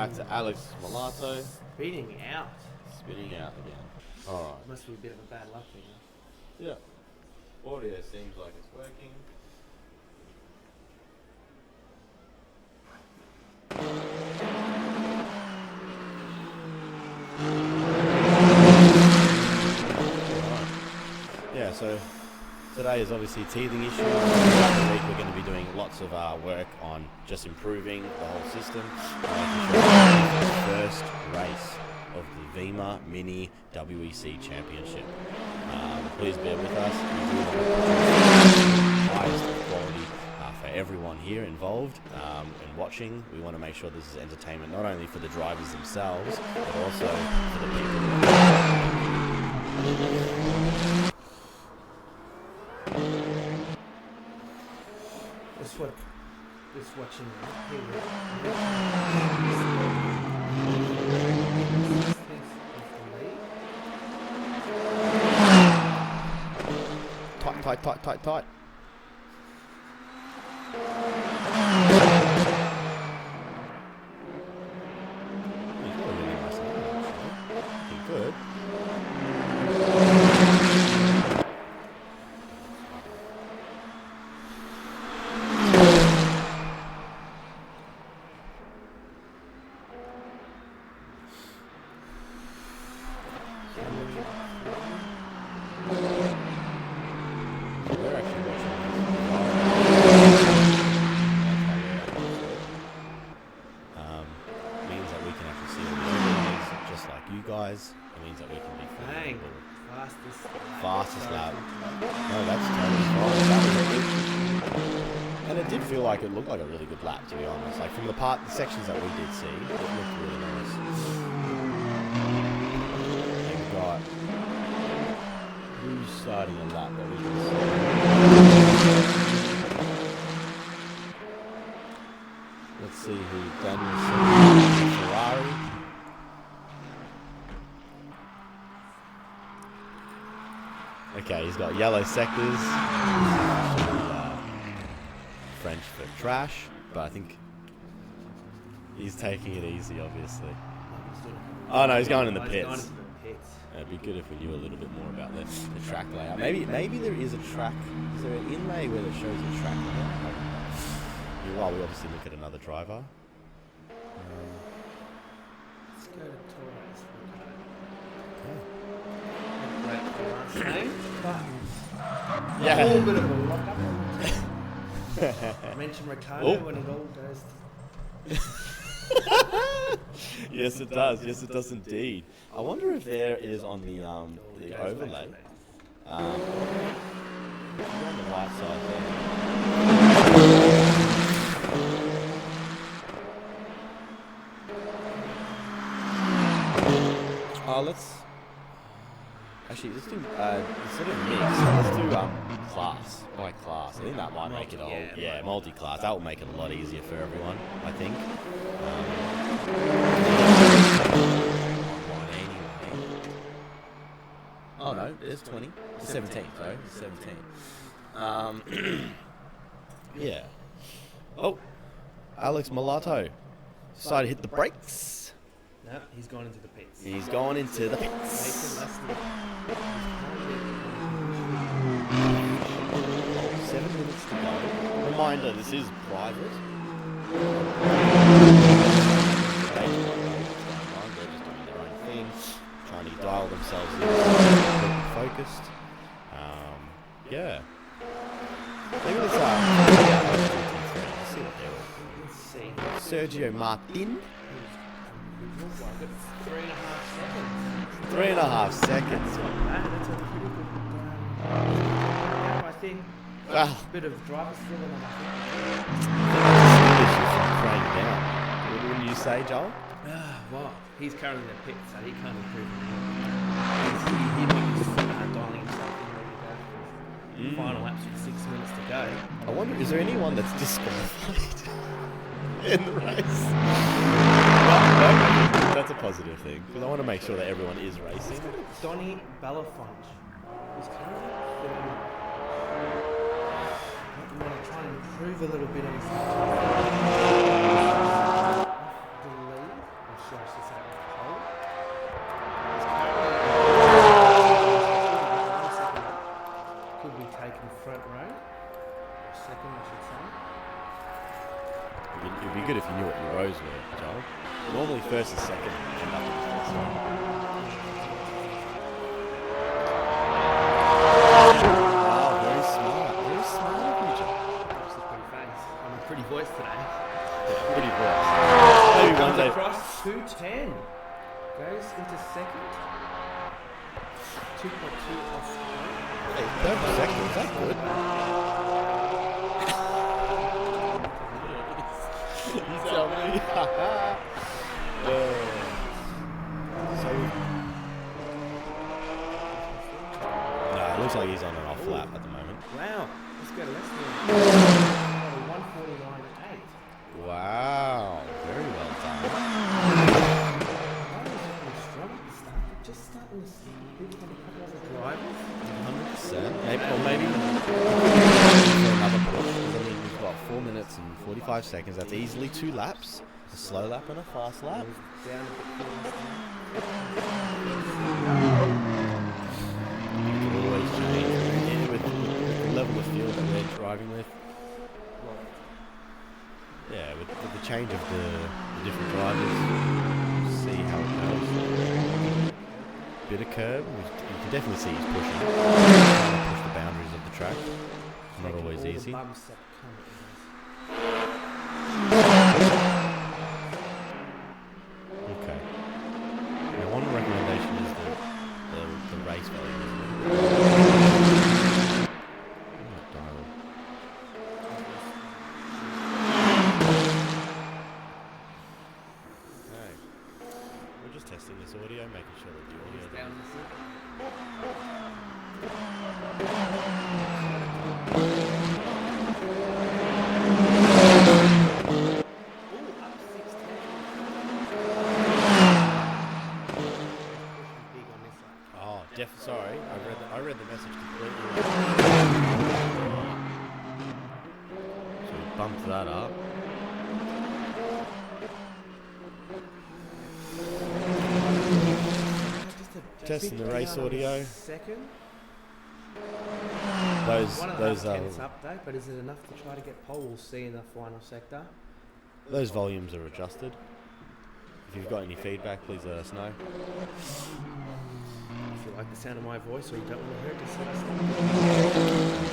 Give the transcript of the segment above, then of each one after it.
back to Alex Malato. Spinning out. Spinning out again. Alright. Must be a bit of a bad luck thing. Yeah. Audio seems like it's working. Yeah, so today is obviously teething issue. Next week we're going to be doing lots of work on just improving the whole system. To show you the first race of the VEMA Mini WEC Championship. Please bear with us. We do want to produce highest quality for everyone here involved and watching. We want to make sure this is entertainment not only for the drivers themselves, but also for the people. Just watching. Tight. He's got a really nice line, actually. Pretty good. We're actually watching means that we can actually see all the videos just like you guys. It means that we can be Bang. fastest lap. No, that's totally fine. That was good. And it did feel like it looked like a really good lap, to be honest. Like from the sections that we did see, it looked really nice. And we got who's starting a lap that we can see. Let's see who Danielson Ferrari. Okay, he's got yellow sectors. French for trash, but I think he's taking it easy, obviously. Oh no, he's going in the pits. It'd be good if we knew a little bit more about the track layout. Maybe there is a track. Is there an inlay where it shows a track layout? Well, we obviously look at another driver. Let's go to Torres. Yeah. A little bit of a lock-up. I mentioned Ricardo when it all goes to... Yes, it does. Yes, it does indeed. I wonder if there is on the overlay. On the right side there. Let's do instead of mix, let's do class by class. I think that might make it all multi-class. That will make it a lot easier for everyone, I think. Oh no, there's 20. 17, sorry, 17. Yeah. Oh, Alex Malato decided to hit the brakes. No, he's gone into the pits. He's gone into the pits. 7 minutes to go. Reminder, this is private. They're just doing their own thing, trying to dial themselves in, focused. Yeah. Maybe let's see what they're all. Let's see. Sergio Martin. 3.5 seconds. 3.5 seconds. That's a pretty good gap, I think. Well, Bit of driver skill in that, What wouldn't you say, Joel? Well, he's currently in the pit, so he can't improve anymore. He might be dialing himself in ready to go. Final laps with 6 minutes to go. I wonder, is there anyone that's disqualified in the race? No, that's a positive thing, because I want to make sure that everyone is racing. Donny Belafonte. He's currently I'm going to try and improve a little bit on his delete. taking front row. Or second, I should say. It'd be good if you knew what your rows were, Joel. Normally first and second end up in the first row. Oh, very smart. Very smart of you, Joel. That's a pretty face. I'm a pretty voice today. Yeah, pretty voice. Maybe one Comes day. across 210. Goes into second. 2.2 off. Hey, purple second, is that good? You tell me. So, no, it looks like he's on an off lap at the moment. Wow. Let's go to less than 149.8. Wow, very well done. Just starting to see a couple of drivers. 100%. Maybe, or maybe for another push. I mean, we've got 4 minutes and 45 seconds. That's easily 2 laps. A slow lap and a fast lap. Down a bit. It can always change. Yeah, with the level of field that we're driving with. Yeah, with the change of the different drivers, see how it goes. Bit of curb, you can definitely see he's pushing. Trying to push the boundaries of the track. Not always easy. Okay. Now one recommendation is the race volume, isn't it? Right, dial. Okay. We're just testing this audio, making sure that the audio Down the sorry, I read the message completely. So we bumped that up. Testing the race audio. Second. Those tenths up though, but is it enough to try to get pole? We'll see in the final sector. Those volumes are adjusted. If you've got any feedback, please let us know. If you like the sound of my voice or you don't want to hear it, just let us know.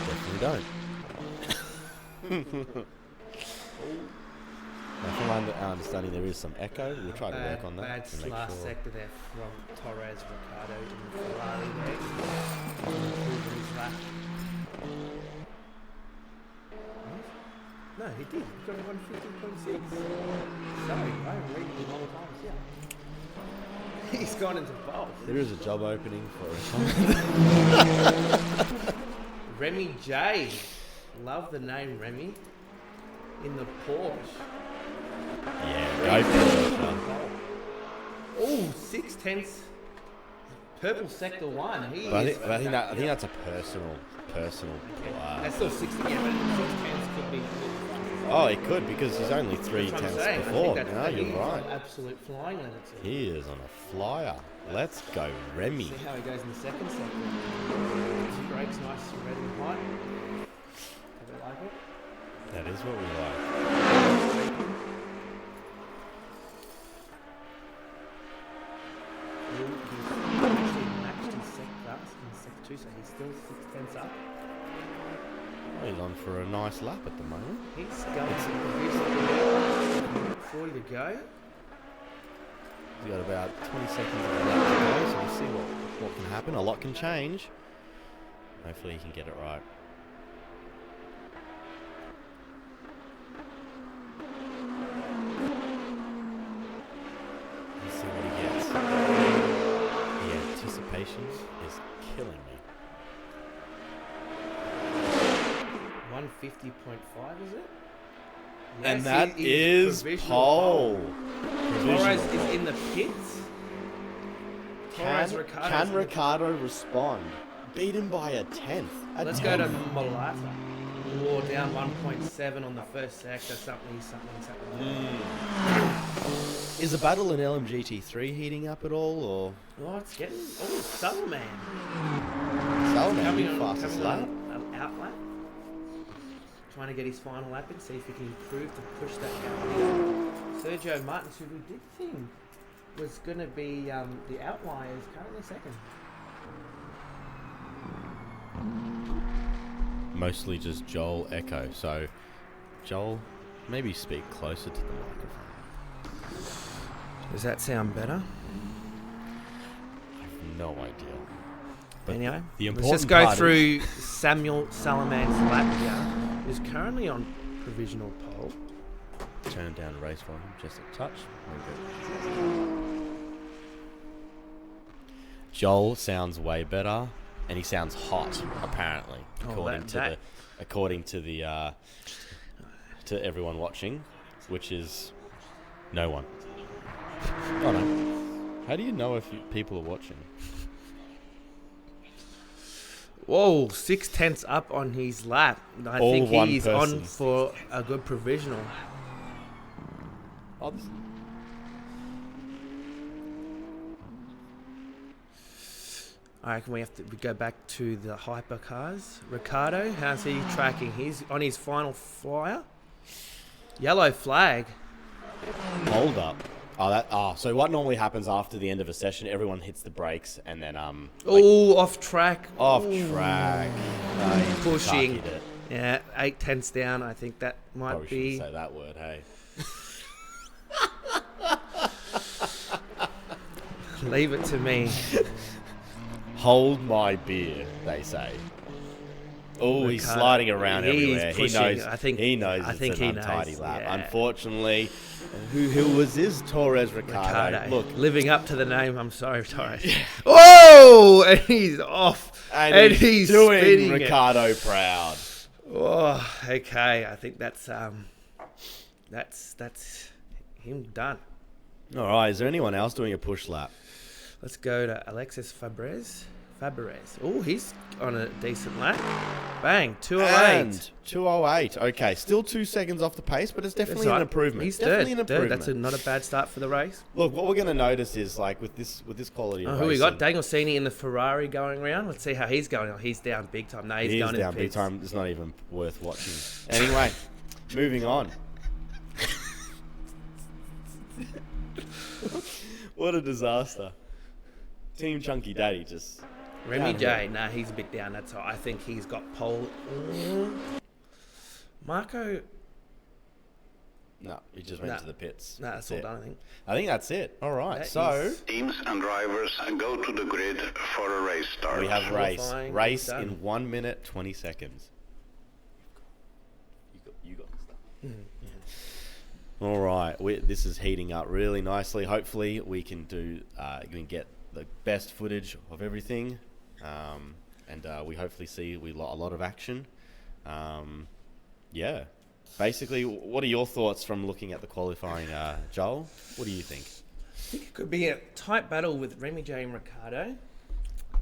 Definitely don't. Now, from my understanding, there is some echo. We'll try to work on that. Bad to make last sure. sector there from Torres, Ricardo, and Ferrari there. Improving his lap. No, he did. He got a 150.6. Sorry, I am reading the wrong times, yeah. He's gone into both. There is a job opening for us. Remy J. Love the name Remy. In the Porsche. Yeah, go for it. Oh, 6/10. Purple sector 1. I think that's a personal. That's still 60, yeah, but 6/10 could be. Oh, it could because he's only 3/10 before. No, you're right. Absolute flying limits. He is on a flyer. Let's go, Remy. See how he goes in the second sector. Brakes nice and red and white. Do they like it? That is what we like. Actually matched his sector in sector 2, so he's still 6/10 up. He's on for a nice lap at the moment. He's going to 40 to go. He's got about 20 seconds of the lap to go, so we'll see what can happen. A lot can change. Hopefully he can get it right. Let's see what he gets. The anticipation is killing me. 150.5 is it? And Yes, that it is provisional pole. Torres is in the pits. Can Ricardo respond? Beaten by a tenth. Let's go to Malata. Or down 1.7 on the first sector. Something. Is the battle in LMGT3 heating up at all, or? Oh, it's getting. Oh, Sutherman. Salman, Coming you on fastest lap. out lap. Trying to get his final lap in, see if he can improve to push that gap. Sergio Martins, who we did think was going to be the outlier, is currently second. Mostly just Joel echo. So, Joel, maybe speak closer to the microphone. Does that sound better? I have no idea. But Anyway, the let's important just go part through Samuel Salaman's lap here, who's currently on provisional pole. Turn down race volume just a touch. Very good. Joel sounds way better, and he sounds hot, apparently, according to the to everyone watching, which is no one. Oh no! How do you know if people are watching? Whoa, 6/10 up on his lap. I All think one he's person. on for a good provisional. Oh, I reckon we have to go back to the hypercars. Ricardo, how's he tracking? He's on his final flyer. Yellow flag. hold up. So what normally happens after the end of a session? Everyone hits the brakes and then Off track. off Ooh. track. No, he's Pushing. tucking it. Yeah, 8/10 down. I think that might Probably be. shouldn't say that word. Hey. Leave it to me. Hold my beer, they say. Oh, he's Ricardo, sliding around he's everywhere. pushing. He knows. I think it's he an untidy knows, lap. yeah. Unfortunately, who was this? Torres Ricardo. Look, living up to the name. I'm sorry, Torres. Oh, and he's off, and he's doing spinning Ricardo proud. Oh, okay. I think that's him done. All right. Is there anyone else doing a push lap? Let's go to Alexis Fabrez. Oh, he's on a decent lap. Bang, 208. And 208. Okay, still 2 seconds off the pace, but it's definitely an improvement. He's definitely third. an improvement. That's not a bad start for the race. Look, what we're going to notice is like with this quality of Who we got? racing- Daniel Sini in the Ferrari going around. Let's see how he's going. Oh, he's down big time. No, he's He is going down in big pits. time. It's not even worth watching. Anyway, moving on. What a disaster. Team Chunky Daddy just... Remy downhill. J, nah, he's a bit down. That's all. I think he's got pole. Marco, No, he just went Nah. to the pits. nah, that's all it. done, I think. I think that's it. All right, That so is- Teams and drivers go to the grid for a race start. we have race. Qualifying Race done. in 1 minute, 20 seconds. You got the stuff. All right, this is heating up really nicely. Hopefully, we can get the best footage of everything, and we hopefully see a lot of action. Yeah, basically, what are your thoughts from looking at the qualifying, Joel? What do you think? I think it could be a tight battle with Remy J and Ricardo.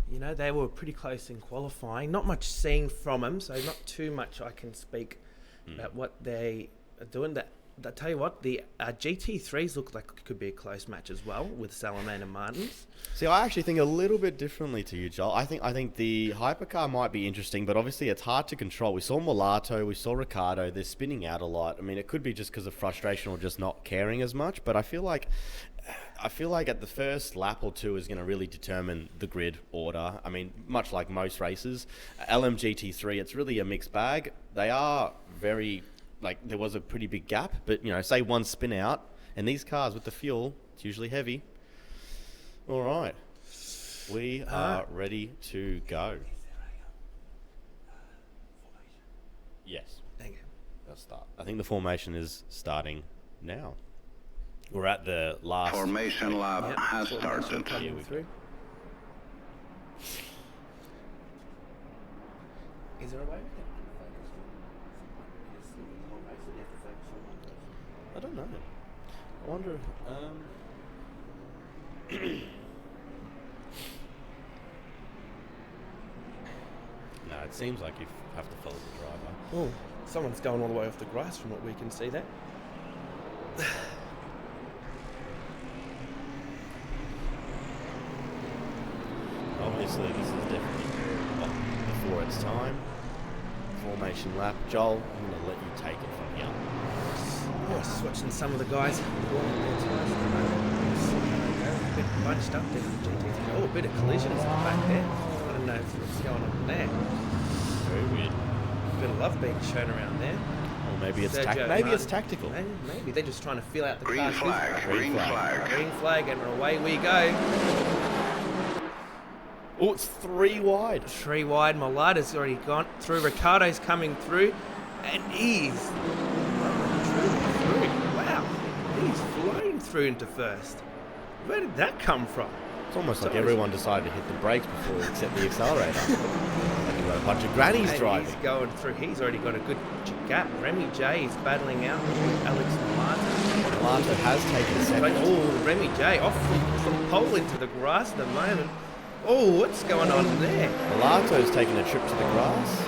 You know, they were pretty close in qualifying. Not much seen from them, so not too much I can speak about what they are doing. I tell you what, the GT3s look like it could be a close match as well with Salaman and Martins. See, I actually think a little bit differently to you, Joel. I think the hypercar might be interesting, but obviously it's hard to control. We saw Molato, we saw Ricardo. They're spinning out a lot. I mean, it could be just because of frustration or just not caring as much. But I feel like at the first lap or two is going to really determine the grid order. I mean, much like most races, LMGT3, it's really a mixed bag. They are very... there was a pretty big gap, but, say one spin out, and these cars with the fuel, it's usually heavy. All right. We are ready to go. Yes. Thank you. Let's start. I think the formation is starting now. We're at the last... Formation lap Yep, has formation started. coming Here we go. through. Is there a way we can focus the whole race, or do you have to focus on one person? I don't know. I wonder... No, it seems like you have to follow the driver. Oh, someone's going all the way off the grass from what we can see there. Obviously, this is definitely before its time. formation lap. Joel, I'm going to let you take it from here. Just watching some of the guys warming their tyres at the moment. A bit bunched up there. Oh, a bit of collisions back there. I don't know what's going on there. Very weird. Bit of love being shown around there. Or maybe it's Sergio maybe it's Martin. tactical. Maybe they're just trying to feel out the Green cars. flag, green flag. Green flag, and away we go. Oh, it's 3 wide. 3 wide. Malata's already gone through. Ricardo's coming through, and he's through. Wow, he's flown through into first. Where did that come from? It's almost like everyone decided to hit the brakes before we accept the accelerator. Like we've got a bunch of grannies And driving. he's going through. He's already got a good gap. Remy J is battling out with Alex Malata. Malata has taken a second. Oh, Remy J off from pole into the grass at the moment. Oh, what's going on there? Malato's taken a trip to the grass.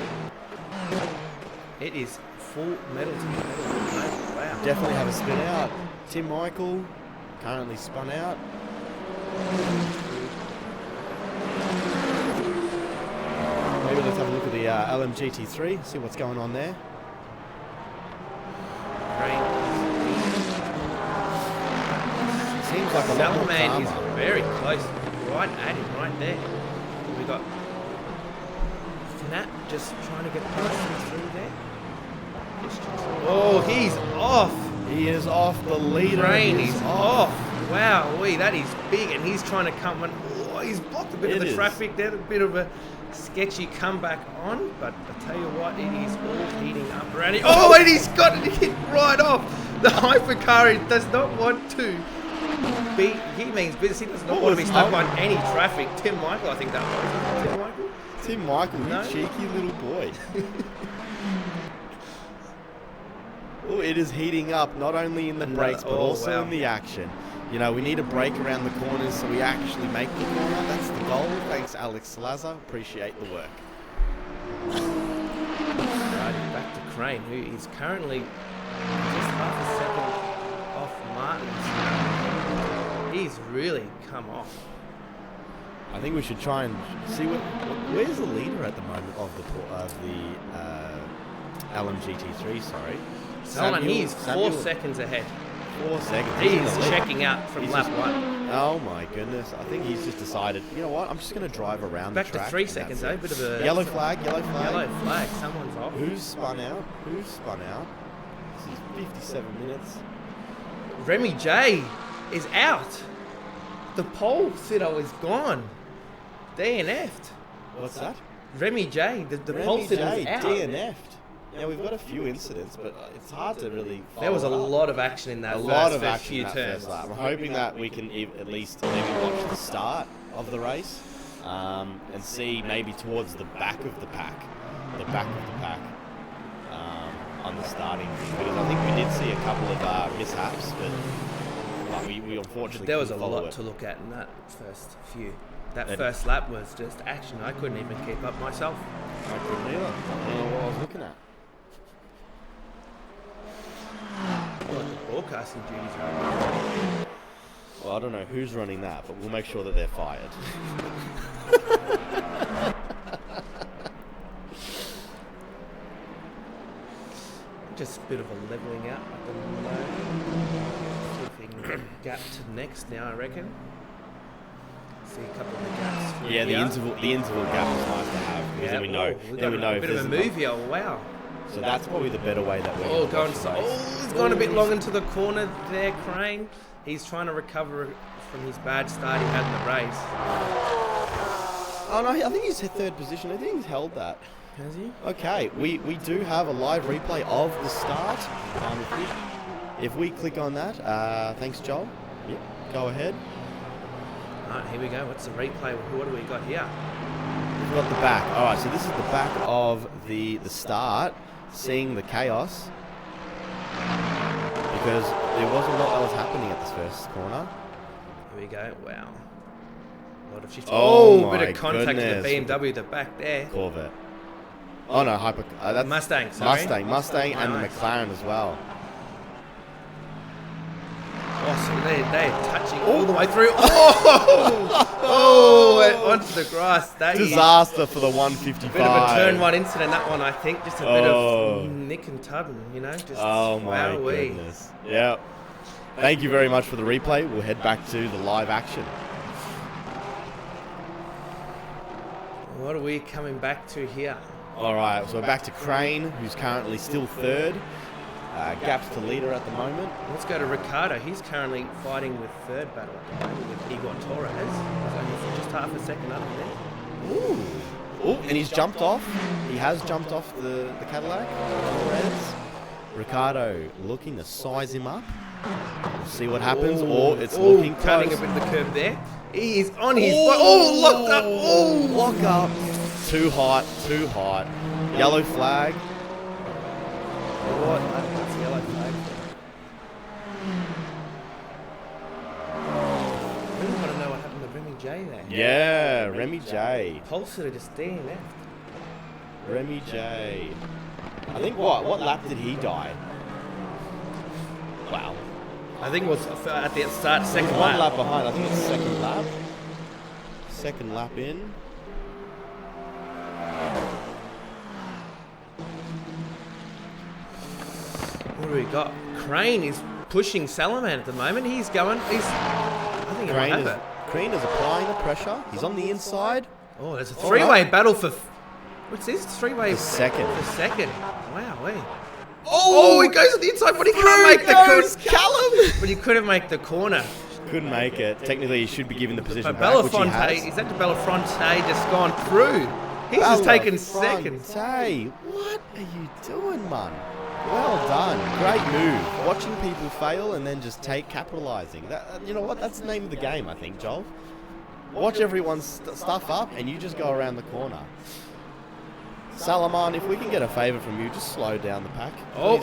It is full metal to metal. Wow. Definitely have a spin out. Tim Michael currently spun out. Maybe let's have a look at the LMGT3, see what's going on there. Seems like a lot more Salaman is calmer. very close, right at him, right there. We got Nat just trying to get past him through there. Oh, he's off. He is off the leader. Crane He is off. Wow, that is big, and he's trying to come on. Oh, he's blocked a bit of the traffic there, a bit of a sketchy comeback on, but I tell you what, it is all heating up around it. Oh, and he's got it hit right off. The hypercar does not want to be, he means business, he does not want to be stuck on any traffic. Tim Michael, I think that was. Tim Michael? Tim Michael, No. you cheeky little boy. Oh, it is heating up, not only in the brakes, but also in the action. You know, we need a break around the corners so we actually make the corner. That's the goal. Thanks, Alex Salazar. Appreciate the work. Right, back to Crane, who is currently just half a second off Martin's. He's really come off. I think we should try and see where's the leader at the moment of the LMGT3. Sorry, Salman, he's 4 seconds ahead. 4 seconds. He's checking out from He's lap just- 1. Oh my goodness! I think he's just decided. You know what? I'm just going to drive around Back the to track. 3 and seconds, that's though. it. Bit of a Yellow flag. Yellow flag. Yellow flag. Someone's off. Who's spun out? Who's spun out? This is 57 minutes. Remy J is out. The pole sitter is gone. DNF'd. What's that? Remy J, the pole Remy sitter J is out. DNF'd. Yeah, we've got a few incidents, but it's hard to really. There was a follow up. lot of action in that A lot of first action few in that turns. first lap. I'm hoping that we can at least maybe watch the start of the race and see maybe towards the back of the pack, on the starting thing. Because I think we did see a couple of mishaps, but we unfortunately There was a couldn't follow lot it. to look at in that first few. That It- first lap was just action. I couldn't even keep up myself. I couldn't either. I don't know what I was looking at. What the broadcasting duties are. Well, I don't know who's running that, but we'll make sure that they're fired. Just a bit of a levelling out at the moment. See if we can get a gap to next now, I reckon. See a couple of the gaps. through Yeah, the here. interval gap is nice to have because then we know. we've Then got we know a if bit of a there's move here. Wow. So that's probably the better way that we're Oh, gonna going watch the so. race. Oh, he's gone a bit long into the corner there, Crane. He's trying to recover from his bad start he had in the race. Oh no, I think he's hit third position. I think he's held that. Has he? Okay, we do have a live replay of the start. If we click on that, thanks, Joel. Yep, go ahead. Alright, here we go. What's the replay? What do we got here? We've got the back. All right, so this is the back of the start, seeing the chaos because there wasn't a lot that was happening at this first corner. Here we go. Wow. A lot of shift. Oh bit my of contact with goodness. the BMW at the back there. Corvette. Oh no, that's Mustang, sorry. Mustang, and the Nice. McLaren as well. Oh, they're touching all the way through. Oh, and onto the grass. That is Disaster for the 155. a bit of a turn one incident, that one, I think. Just a bit of nick and tubbing, you know. Just Oh my wowee. goodness. Yeah. Thank you very much for the replay. We'll head back to the live action. What are we coming back to here? All right, so we're back to Crane, who's currently still third. Gaps to leader at the moment. Let's go to Ricardo. He's currently fighting with third battle at the moment with Igor Torres. He's only just half a second under there. Ooh, and he's jumped off. He has jumped off the Cadillac. Torres. Ricardo looking to size him up. We'll see what happens. It's looking cutting close. a bit of the curve there. He is on his... locked up. Lock up. Too hot, too hot. Yellow flag. What? I think that's yellow flag. I really want to know what happened to Remy J there. Yeah, Remy J. Pulsar just DNF. Remy J. I think what lap did he die? Wow. I think it was at the start, second One lap. lap behind. I think it's second lap. Second lap in. What do we got? Crane is pushing Salaman at the moment. He's going. I think he might have it. Crane is applying the pressure. He's on the inside. Oh, there's a three-way battle for... What's this? Three-way... The second. The second. Wow, wait. Oh, he goes on the inside, but he can't make the corner. Callum! But he couldn't make the corner. Couldn't make it. Technically, he should be given the position But back, which he Belafonte, has. is that the Belafonte just gone through? He's just taken second. Belafonte, what are you doing, man? Well done. Great move. Watching people fail and then just capitalizing. That, you know what? That's the name of the game, I think, Joel. Watch everyone's stuff up and you just go around the corner. Salaman, if we can get a favour from you, just slow down the pack. Oh,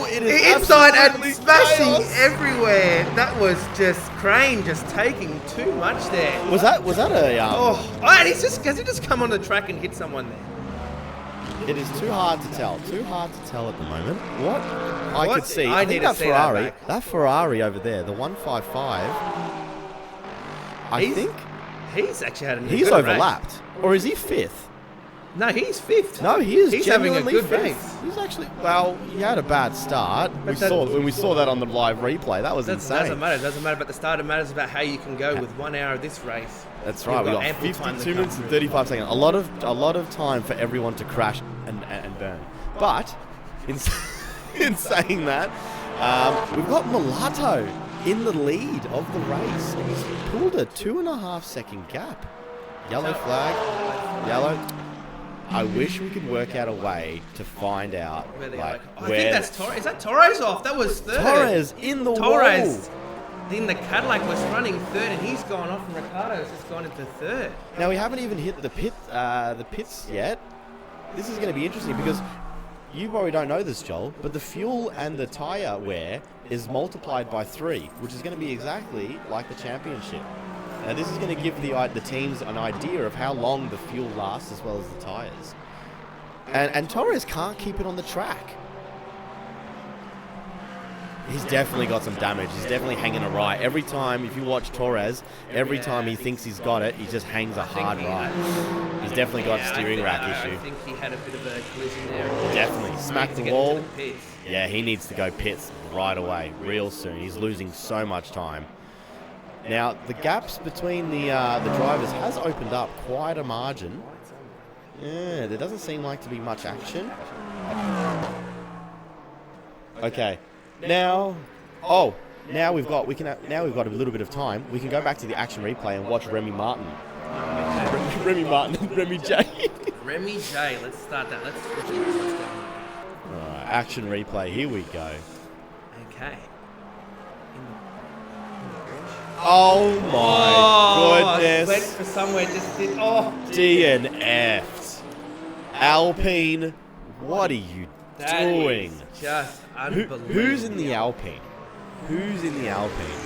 It is inside and absolutely smashing chaos. everywhere. That was just Crane just taking too much there. Was that a? And has he just come on the track and hit someone there? It is too hard to tell. Too hard to tell at the moment. What I could see. I I need think to that see that Ferrari. back. That Ferrari over there, the 155. I think He's actually had a he's good overlapped, or is he fifth? Race. No, he's fifth. No, he is. He's having a genuinely good fifth. race. He's actually he had a bad start. But When we saw that on the live replay. That was That insane. doesn't matter. It doesn't matter about the start. It matters about how you can go with 1 hour of this race. That's right. We got ample time to 52 come minutes and through. 35 seconds. A lot of time for everyone to crash and burn. But in saying that, we've got Mulatto in the lead of the race. He's pulled a 2.5 second gap. Yellow flag. Yellow. I wish we could work out a way to find out Where they like I where think that's Torres. Is that Torres off? That was third. Torres in the Torres. wall. Then the Cadillac was running third, and he's gone off, and Ricardo's just gone into third. Now we haven't even hit the pits yet. This is going to be interesting because you probably don't know this, Joel, but the fuel and the tyre wear is multiplied by 3, which is going to be exactly like the championship. Now this is going to give the teams an idea of how long the fuel lasts as well as the tyres. And Torres can't keep it on the track. He's definitely got some damage. He's definitely hanging a right. Every time, if you watch Torres, every time he thinks he's got it, he just hangs a hard right. He's definitely got a steering rack issue. I think he had a bit of a collision there. Definitely. Smacked To the get wall. into the pits. Yeah, he needs to go pits right away, real soon. He's losing so much time. Now, the gaps between the drivers has opened up quite a margin. Yeah, there doesn't seem like to be much action. Okay. Now we've got a little bit of time. We can go back to the action replay and watch Remy Martin. Remy Martin and Remy J. Remy J. Let's start that. Let's switch it. What's going on? Alright, action replay. Here we go. Okay. Oh my Went goodness. for somewhere, just did. DNF'd. Alpine, what are you That doing? is just unbelievable. Who's in the Alpine? Who's in the Alpine?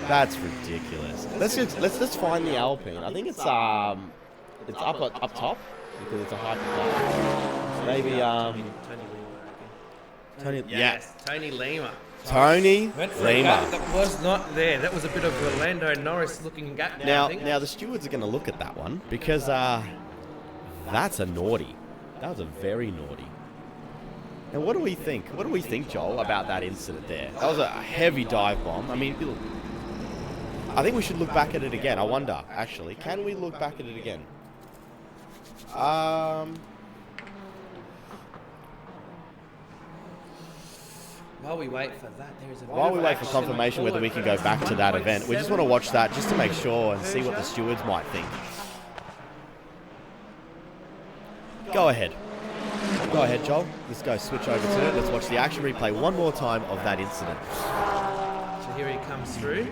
That's ridiculous. Let's find the Alpine. I think it's up top because it's a hypercar. Maybe Tony. Yes, Tony Lima. Tony Went for a Lima. gap that was not there. That was a bit of a Lando Norris looking gap. I Now, think. now the stewards are going to look at that one because that's a naughty. That was a very naughty. Now, what do we think? What do we think, Joel, about that incident there? That was a heavy dive bomb. I mean, I think we should look back at it again. I wonder, actually, can we look back at it again? While we wait for that, there is a While we wait for confirmation whether we can go back to that event, we just want to watch that just to make sure and see what the stewards might think. Go ahead. Go ahead, Joel. Let's go switch over to it. Let's watch the action replay one more time of that incident. So here he comes through.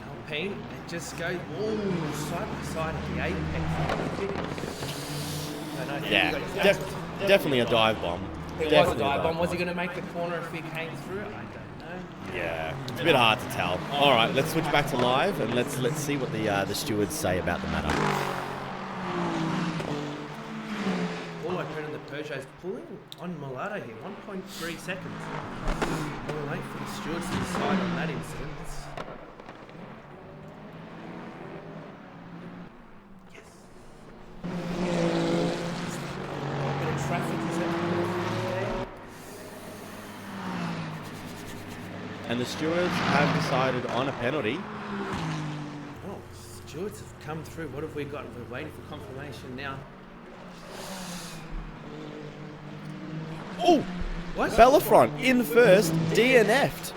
Alpine, it just goes side by side at the apex. Yeah, definitely a dive bomb. It was a dive bomb. Was he going to make the corner if he came through? I don't know. Yeah, it's a bit hard to tell. All right, let's switch back to live and let's see what the stewards say about the matter. All I put in the Peugeot's pulling on Malata here, 1.3 seconds. We'll wait for the stewards to decide on that incident. And the stewards have decided on a penalty. Oh, stewards have come through. What have we got? We're waiting for confirmation now. Oh! What? Bellafront in first, DNF'd.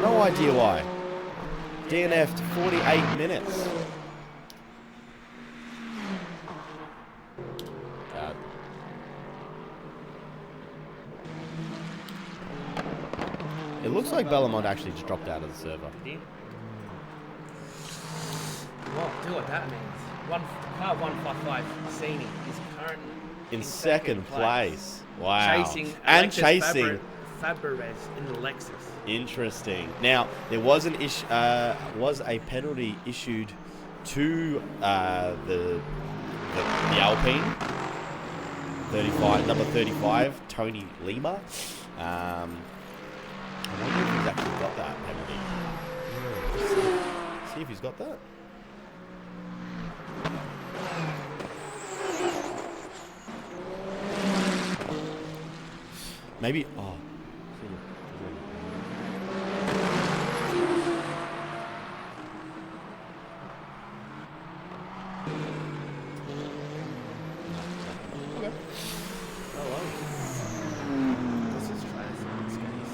No idea why. DNF'd 48 minutes. It looks like Bellamont actually just dropped out of the server. Well, do what that means. Car 155, Cini, is currently In second place. Wow. Chasing and Alexis chasing. Fabrez in the Lexus. Interesting. Now, there was was a penalty issued to the Alpine. 35, number 35, Tony Lima. I wonder if he's actually got that penalty. See if he's got that. Maybe. Oh. Okay. Oh well. Let's just try this in this case.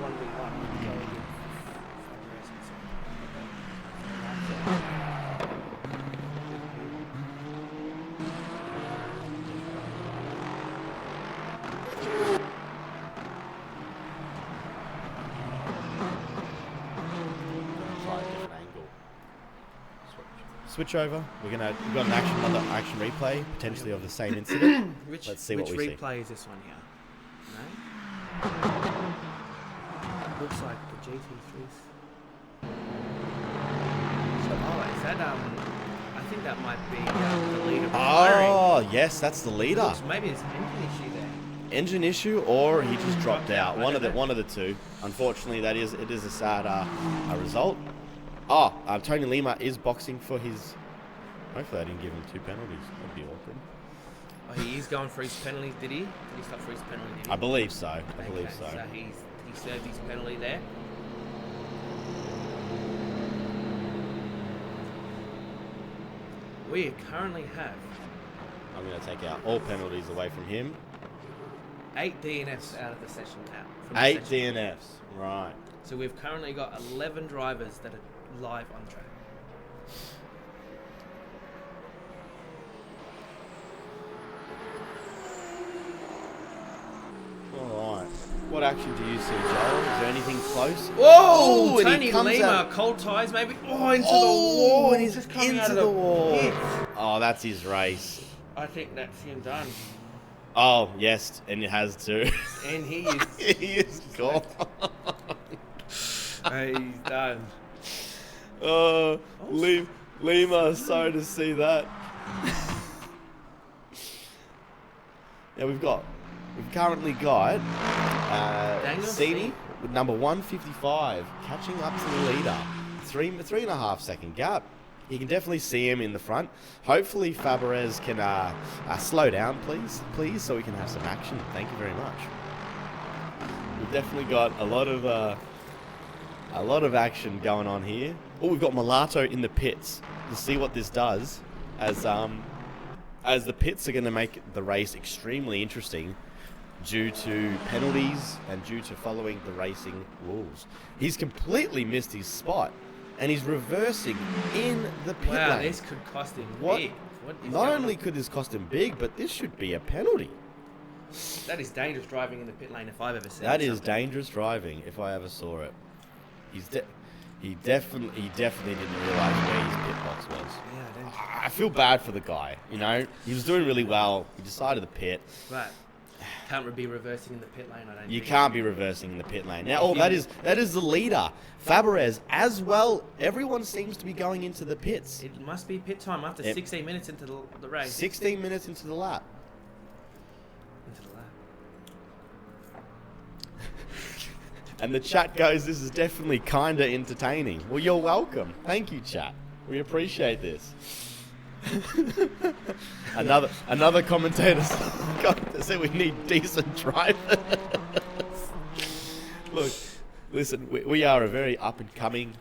1v1. Go again. Switch over. We've got another action replay, potentially of the same incident. Let's see what we see. Which replay is this one here? No? Looks like the GT3's. Oh, is that I think that might be the leader. Oh, yes, that's the leader. Maybe there's an engine issue there. Engine issue, or he just dropped out. One of the two. Unfortunately, it is a sad result. Oh, Tony Lima is boxing for his... Hopefully I didn't give him 2 penalties. That'd be awkward. Oh, he is going for his penalty, did he? Did he stop for his penalty? Did he? I believe so. I believe so. So he served his penalty there. We currently have... I'm going to take out all penalties away from him. 8 DNFs out of the session now. 8 DNFs, right. So we've currently got 11 drivers that are live on track. All right. What action do you see, Joel? Is there anything close? Whoa! and he Tony comes Lima, out- cold tires maybe. Oh, into the wall. and he's just coming into out of the wall. pit. Oh, that's his race. I think that's him done. Oh, yes, and it has too. And he is... He is gone. He's done. Oh, Lima, sorry to see that. Now we've currently got Daniel Sini with number 155 catching up to the leader. 3.5 second gap. You can definitely see him in the front. Hopefully Fabregas can slow down, please, so we can have some action. Thank you very much. We've definitely got a lot of action going on here. Oh, we've got Mulatto in the pits. To see what this does, as the pits are going to make the race extremely interesting due to penalties and due to following the racing rules. He's completely missed his spot, and he's reversing in the pit lane. Wow, this could cost him big. What is Not going only on? could this cost him big, but this should be a penalty. That is dangerous driving in the pit lane if I've ever seen That is something. dangerous driving if I ever saw it. He definitely didn't realise where his pit box was. Yeah, I don't. I feel bad for the guy, you know. He was doing really well. He decided to pit. Right. Can't be reversing in the pit lane, I don't You think. can't be reversing in the pit lane. Now, that is the leader. Fabregas as well. Everyone seems to be going into the pits. It must be pit time after Yep. 16 minutes into the race. 16 minutes into the lap. Into the lap. And the chat goes, this is definitely kind of entertaining. Well, you're welcome. Thank you, chat. We appreciate this. Another commentator said we need decent drivers. Look, listen, we are a very up-and-coming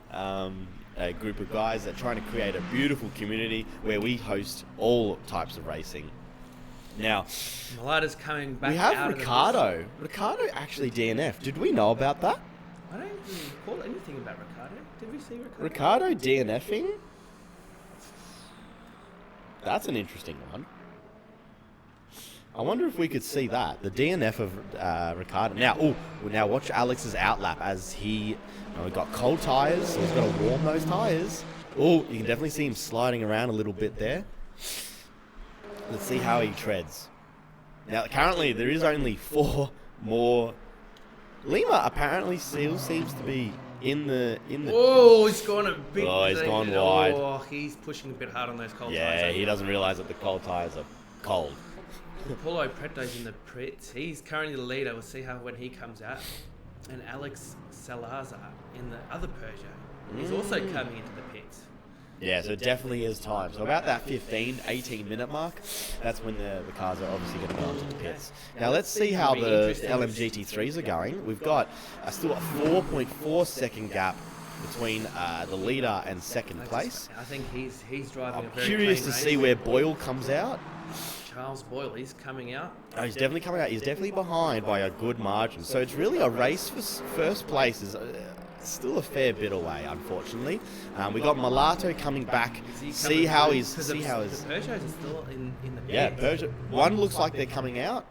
group of guys that are trying to create a beautiful community where we host all types of racing. Now, Malada's coming back we have out Ricardo. Ricardo actually DNF. Did we know about that? of the I don't recall anything about Ricardo. Did we see Ricardo? Ricardo DNFing? That's an interesting one. I wonder if we could see that. The DNF of Ricardo. Now watch Alex's outlap as he got cold tyres, so he's got to warm those tyres. Oh, you can definitely see him sliding around a little bit there. Let's see how he treads. Now, currently, there is only 4 more. Lima apparently still seems to be in the. Oh, he's gone a bit. Oh, he's gone wide. Oh, he's pushing a bit hard on those cold Yeah, tyres. he doesn't realise that the cold tyres are cold. Paulo Preto's in the pits. He's currently the leader. We'll see how when he comes out. And Alex Salazar in the other Peugeot. He's also coming into the pits. Yeah, so it definitely is time. So about that 15, 18 minute mark, that's when the cars are obviously going to go into the pits. Now let's see how the LMGT3s are going. We've got still a 4.4 second gap between the leader and second place. I think he's driving I'm a very curious clean to race. see where Boyle comes out. Charles Boyle, he's coming out. Oh, he's definitely coming out. He's definitely behind by a good margin. So it's really a race for first place. Is still a fair bit away, unfortunately. We got Mulatto coming back. See how he's. The Peugeots are still in the pits. Yeah, Peugeot. One looks like they're coming out.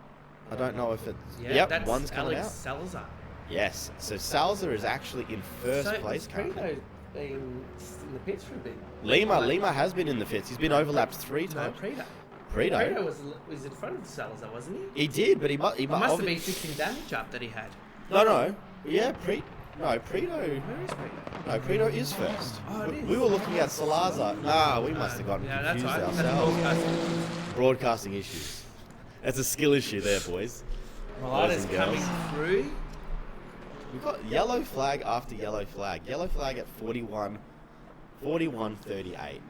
I don't know if it's. Yeah, Yep, that's one's coming Alex out. Salazar. Yes. So Salazar is actually in first place currently. Preto's been in the pits for a bit. Lima has been in the pits. He's been overlapped 3 No, times. Preto. Preto. Preto was in front of Salazar, wasn't he? He did, but he Must have been obvi- fixing damage up that he had. No. Yeah, Preto. Where is Preto? No, Preto is first. Oh, it is. We were looking at Salazar. Nah, we must have gotten Yeah, that's confused right. ourselves. That's Broadcasting issues. That's a skill issue there, boys. Malada's Boys and coming girls. through. We've got yellow flag after yellow flag. Yellow flag at 41.38.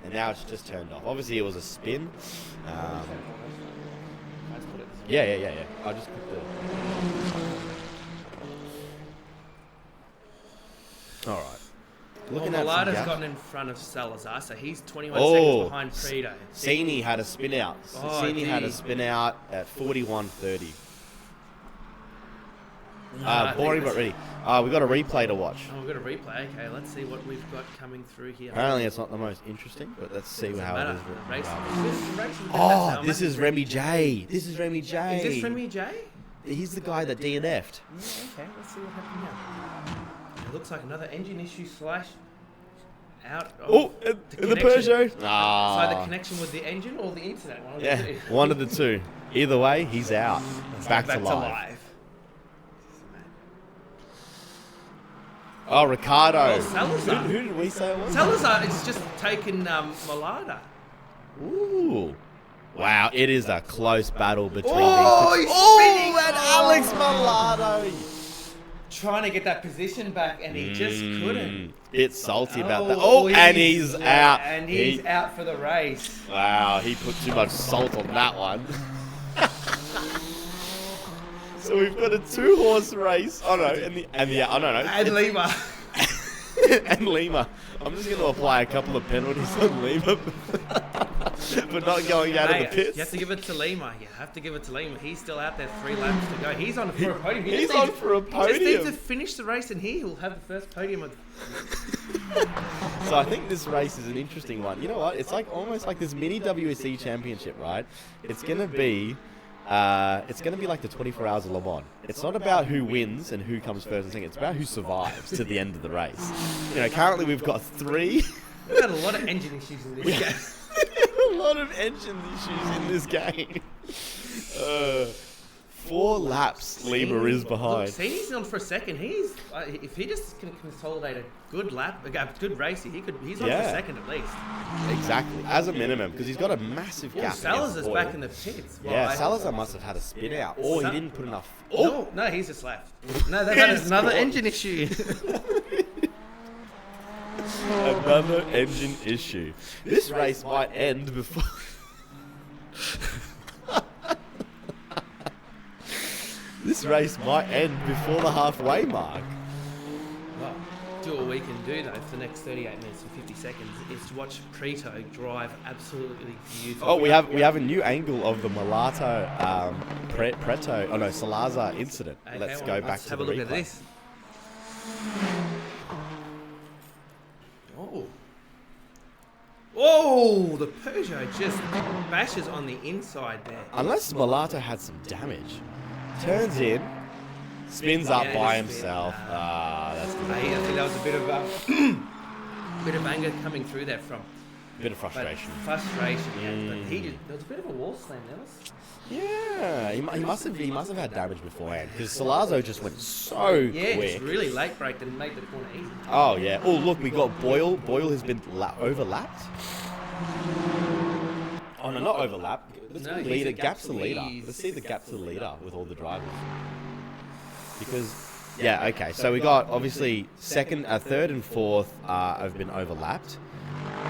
And now it's just turned off. Obviously, it was a spin. Yeah. I just put the... All right. Looking at some Malada's gaps. gotten in front of Salazar, so he's 21 Oh, seconds behind Preto. Sini had a spin out. Oh, Sini had a gee. spin out at 41.30. I think Boring but that's- ready. We've got a replay to watch. Oh, we've got a replay. Okay, let's see what we've got coming through here. Apparently it's not the most interesting, but let's see Doesn't how matter. it is. The race- Oh, this is Remy J. This is Remy J. Is this Remy J? He's the guy that DNF'd. Yeah, okay, let's see what happened here. It looks like another engine issue slash out of Oh, the in the connection. Peugeot. It's either Ah. connection with the engine or the internet. One of the Yeah, two. one of the two. Either way, he's out. Back to life. Oh, Ricardo. Oh, Salazar. Who did we say it was? Salazar is just taken Malada. Ooh. Wow, it is a close battle between Oh, these two. he's spinning. And Alex Malato. Trying to get that position back, and he just couldn't. Bit salty about that. Oh, and he's out. And he's out for the race. Wow, he put too much salt on that one. So we've got a 2-horse race. Oh no, And Lima. and Lima. I'm just going to apply a couple of penalties on Lima for not going out of the pits. You have to give it to Lima. You have to give it to Lima. He's still out there, 3 laps to go. He's on for a podium. He's on for a He just needs podium. to finish the race, and he will have the first podium. So I think this race is an interesting one. You know what? It's like almost like this mini WEC championship, right? It's gonna be like the 24 Hours of Le Mans. It's not about who wins and who comes first and second. It's about who survives to the end of the race. You know, currently we've got 3. We've had a lot of engine issues in this game. A lot of engine issues in this game. 4 laps Lima is behind. Look, he's on for a second. He's if he just can consolidate a good lap, a good race, he's on for a second at least. Exactly, as a minimum, because he's got a massive gap. Salazar's back in the pits. Yeah, Salazar must have had a spin out, or he didn't put enough. No, he's just left. No, they've had another engine issue. Another engine issue. This race might end before. This race might end before the halfway mark. Well, do what we can do though for the next 38 minutes and 50 seconds is to watch Preto drive absolutely beautiful. Oh, we have a new angle of the Malato, Salazar incident. Okay, Let's go back let's to have the a look replay. at this. Oh, the Peugeot just bashes on the inside there. Unless Malato had some damage. Turns in, spins up by himself. That's good. I think that was a bit of bit of anger coming through there from. Bit of frustration. But there was a bit of a wall slam there. Yeah, he must have had damage beforehand because Salazar just went so quick. It's really late braked and made the corner easy. Oh yeah. Oh look, we got Boyle. Boyle has been overlapped. Oh no, not overlapped. Leader, gap to the leader. Let's see the gap to the leader with all the drivers. Because okay. So we got obviously third and fourth have been overlapped.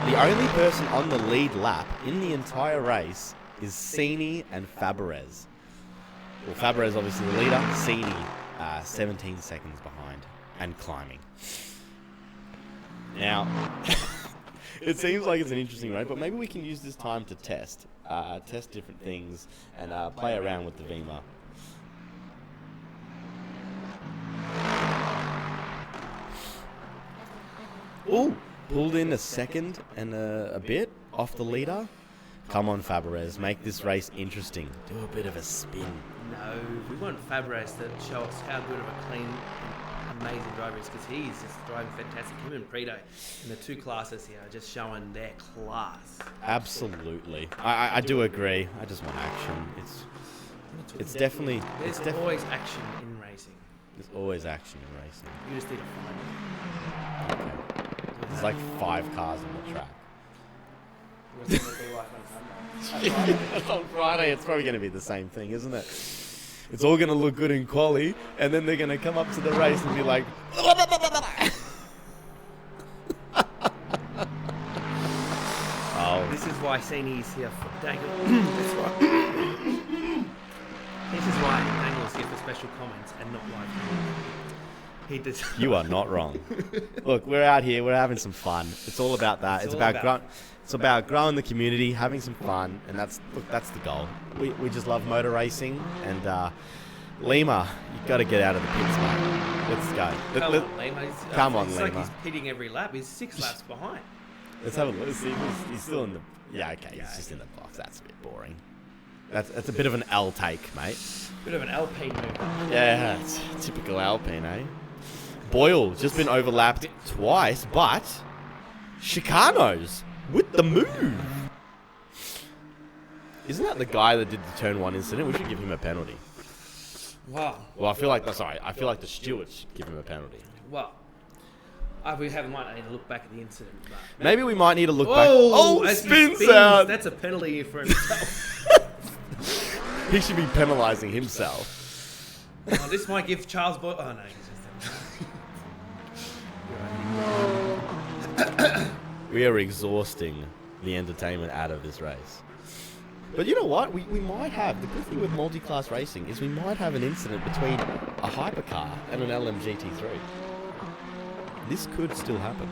The only person on the lead lap in the entire race is Cini and Fabregas. Well, Fabregas obviously the leader. Cini 17 seconds behind and climbing. Now, it seems like it's an interesting race, but maybe we can use this time to test different things and play around with the VEMA. Ooh, pulled in a second and a bit off the leader. Come on, Fabregas, make this race interesting. Do a bit of a spin. No, we want Fabregas to show us how good of a clean, amazing driver is because he's just driving fantastic. Him and Preto in the 2 classes here are just showing their class. Absolutely, I do agree. I just want action. It's definitely. There's always action in racing. There's always action in racing. You just need to find it. Okay. There's like 5 cars on the track. On Friday, it's probably going to be the same thing, isn't it? It's all going to look good in quali, and then they're going to come up to the race and be like, This is why Cini's here for Dangle. This is why Dangle's here for special comments and not live. He does. You are not wrong. Look, we're out here. We're having some fun. It's all about that. It's about growing the community, having some fun, and that's the goal. We just love motor racing, and Lima, you've got to get out of the pits, mate. Let's go. Come on, Lima. It's like he's pitting every lap. He's 6 laps behind. Let's have a look. See, he's still in the. Yeah, okay. He's just in the box. That's a bit boring. That's a bit of an L take, mate. Bit of an Alpine move. Yeah, it's typical Alpine, eh? Boyle just been overlapped twice, but Chicanos with the move. Isn't that the guy that did the turn 1 incident? We should give him a penalty. Wow. Well, I feel like the stewards should give him a penalty. Well, We might need to look back at the incident. But Maybe we might need to look back. oh, Oh, as he spins out. That's a penalty for himself. He should be penalising himself. Oh, this might give Charles Boyle. Oh no, he's just. We are exhausting the entertainment out of this race. But you know what? We might have, the good thing with multi-class racing is we might have an incident between a hypercar and an LMGT3. This could still happen.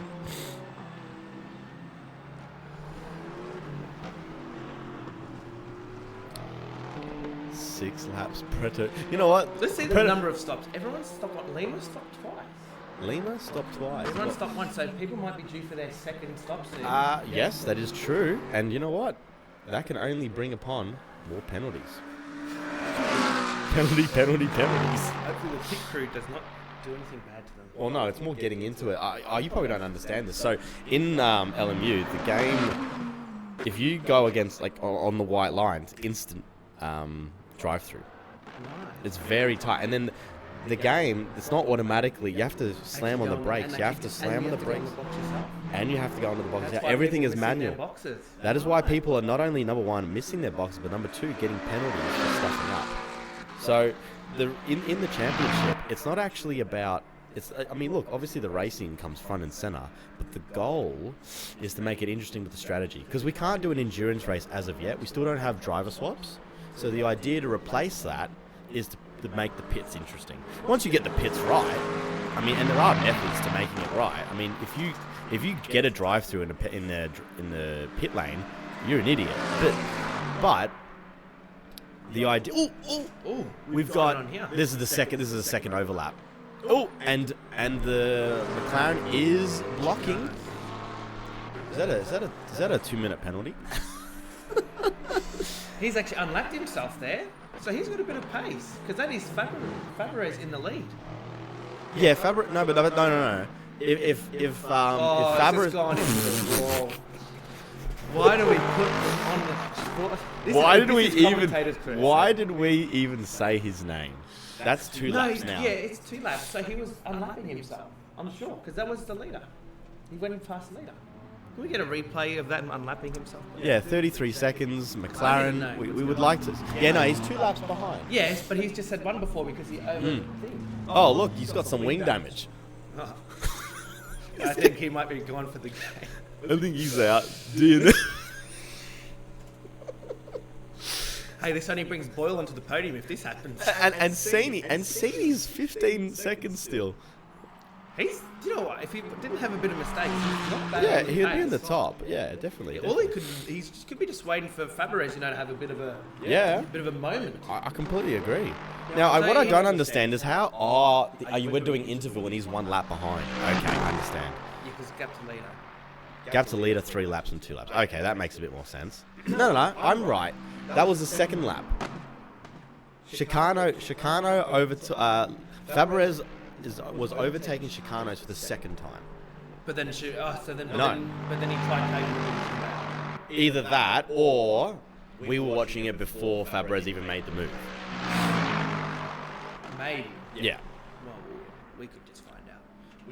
Six laps, Preto. You know what? Let's see the number of stops. Everyone stopped. What? Lima stopped twice. Lima stopped twice. Everyone stopped once, so people might be due for their second stop soon. Yes, that is true. And you know what? That can only bring upon more penalties. Penalties. Hopefully the pit crew does not do anything bad to them. Well, no, it's more getting into it. You probably don't understand this. So in LMU, the game, if you go against, like, on the white line, it's instant drive-through. Nice. It's very tight. And then the game, it's not automatically, you have to slam on the brakes. You have to slam on the brakes. And you have to go into the boxes. That's why Everything people is miss in their manual. boxes. That is why people are not only, number one, missing their boxes, but number two, getting penalties for stuffing up. So in the championship, it's not actually about... I mean, look, obviously the racing comes front and center, but the goal is to make it interesting with the strategy. Because we can't do an endurance race as of yet. We still don't have driver swaps. So the idea to replace that is to make the pits interesting. Once you get the pits right, I mean, and there are methods to making it right. I mean, if you get a drive-through in the pit lane, you're an idiot. But the idea... Oh, we've got... This is the second overlap. Oh, and the McLaren is blocking. Is that a 2-minute penalty? He's actually unlapped himself there, so he's got a bit of pace because that is Fabregas in the lead. Yeah, Fabregas. No. If Fabregas gone into the wall. Why do we put him on the? Why did we even say his name? That's two laps now. Yeah, it's 2 laps. So he was unlapping himself. I'm sure because that was the leader. He went in past the leader. Can we get a replay of that unlapping himself? Yeah, 33 seconds, McLaren. We would like to... Yeah, no, he's 2 laps behind. Yes, but he's just had one before because he over... Oh, look, he's got some wing damage. Oh. I think he might be gone for the game. I think he's out. Dude. Hey, this only brings Boyle onto the podium if this happens. And Seni's 15 seconds still. He's, you know what? If he didn't have a bit of mistakes, he's not bad. Yeah, he'll be in the top. Yeah, definitely. All he could be just waiting for Fabregas, to have a bit of a moment. I completely agree. Now, what I don't understand is how we're doing interval and he's 1 lap behind. Okay, I understand. Yeah, because gap to leader. Gap to leader, 3 laps and 2 laps. Okay, that makes a bit more sense. No, I'm right. That was the second lap. Chicano over to Fabregas was overtaking Chicanos for the second time. But then, but then he tried taking it. Either that, or we were watching it before Fabregas even made the move. Maybe. Yeah. Well, we could just find out.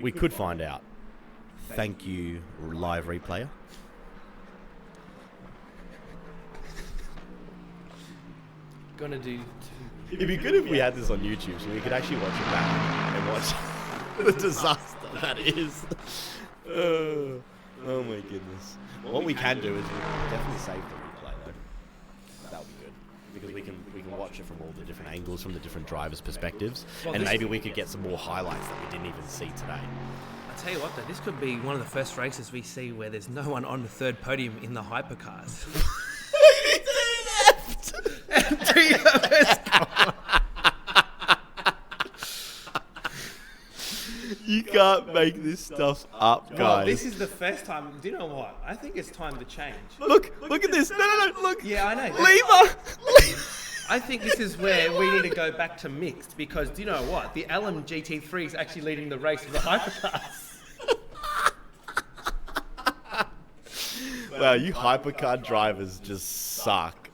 We could find out. Thank you, live replayer. Gonna do. It'd be good if we had this on YouTube so we could actually watch it back and watch the disaster that is. Oh my goodness. What we can do is we can definitely save the replay though. That'll be good. Because we can watch it from all the different angles, from the different drivers' perspectives. And maybe we could get some more highlights that we didn't even see today. I'll tell you what though, this could be one of the first races we see where there's no one on the third podium in the hypercars. You can't make this stuff up, guys. Well, this is the first time. Do you know what? I think it's time to change. Look at this. No, look. Yeah, I know. Lima. I think this is where we need to go back to mixed because do you know what? The LMGT3 is actually leading the race of the hypercars. Wow, you hypercar drivers just suck.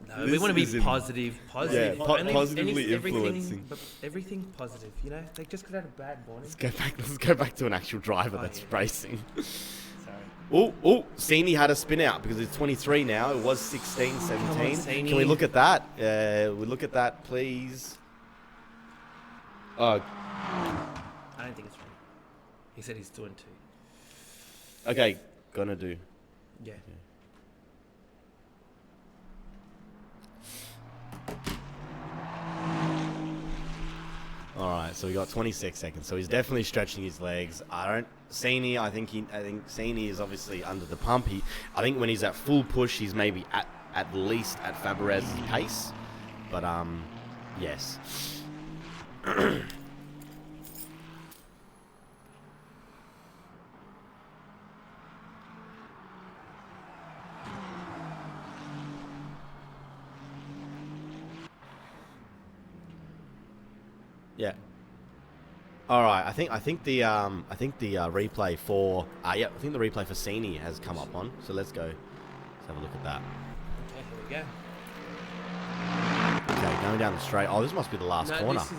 No, we This want to is be in- positive. Yeah, positively everything, influencing. but everything positive. You know, they just got out of bad morning. Let's go back to an actual driver Oh, that's yeah. racing. Sorry. Oh, Sini had a spin out because it's 23 now. It was 16, 17. Sini. Can we look at that? We look at that, please. Oh, I don't think it's right. He said he's 2 and 2. okay. Gonna do. Yeah. All right, so we got 26 seconds. So he's definitely stretching his legs. I think Sini is obviously under the pump. I think when he's at full push, he's maybe at least at Fabregas's pace. But yes. Yeah. All right. I think the replay for Sini has come up on. So let's go. Let's have a look at that. Okay, here we go. Okay, going down the straight. Oh, this must be the last No, corner. this is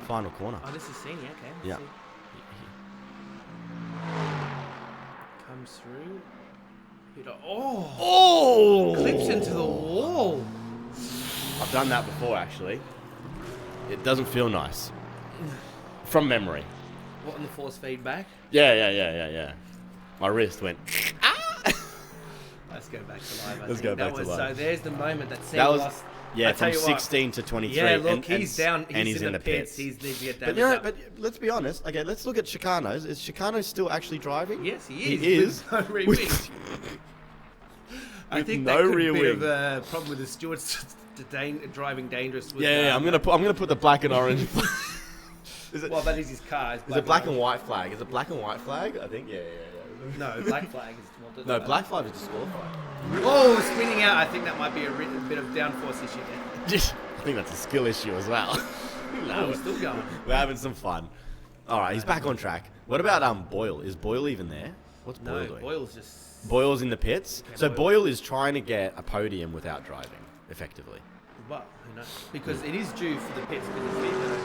Final corner. Oh, this is Senior. Okay. let's Yeah. see. Comes through. Oh! Clips into the wall. I've done that before, actually. It doesn't feel nice. From memory. What in the force feedback? Yeah. My wrist went. Let's go back to live. Let's go back to live. So there's the moment that Sam That was lost. yeah, I tell from you what, 16 to 23. Yeah, look, and he's down. and He's in the pits. He needs to get that. But let's be honest. Okay, let's look at Chicanos. Is Chicano still actually driving? Yes, he is. He is. With no rear wing. I think no that could rear be a bit wing. of a problem with the stewards driving dangerous. With, Yeah, I'm gonna put the black and orange. Is it? Well, that is his car. Is it black and white flag? Is it black and white flag? I think. Yeah. No, black flag is. Well, No, black flag is disqualified. Oh, spinning out. I think that might be a bit of downforce issue there. I think that's a skill issue as well. No, we're still going. We're having some fun. All right, he's back on track. What about Boyle? Is Boyle even there? What's Boyle No, doing? Boyle's just. Boyle's in the pits. Okay, So Boyle. Boyle is trying to get a podium without driving, effectively. Well, who knows? Because it is due for the pits because it's been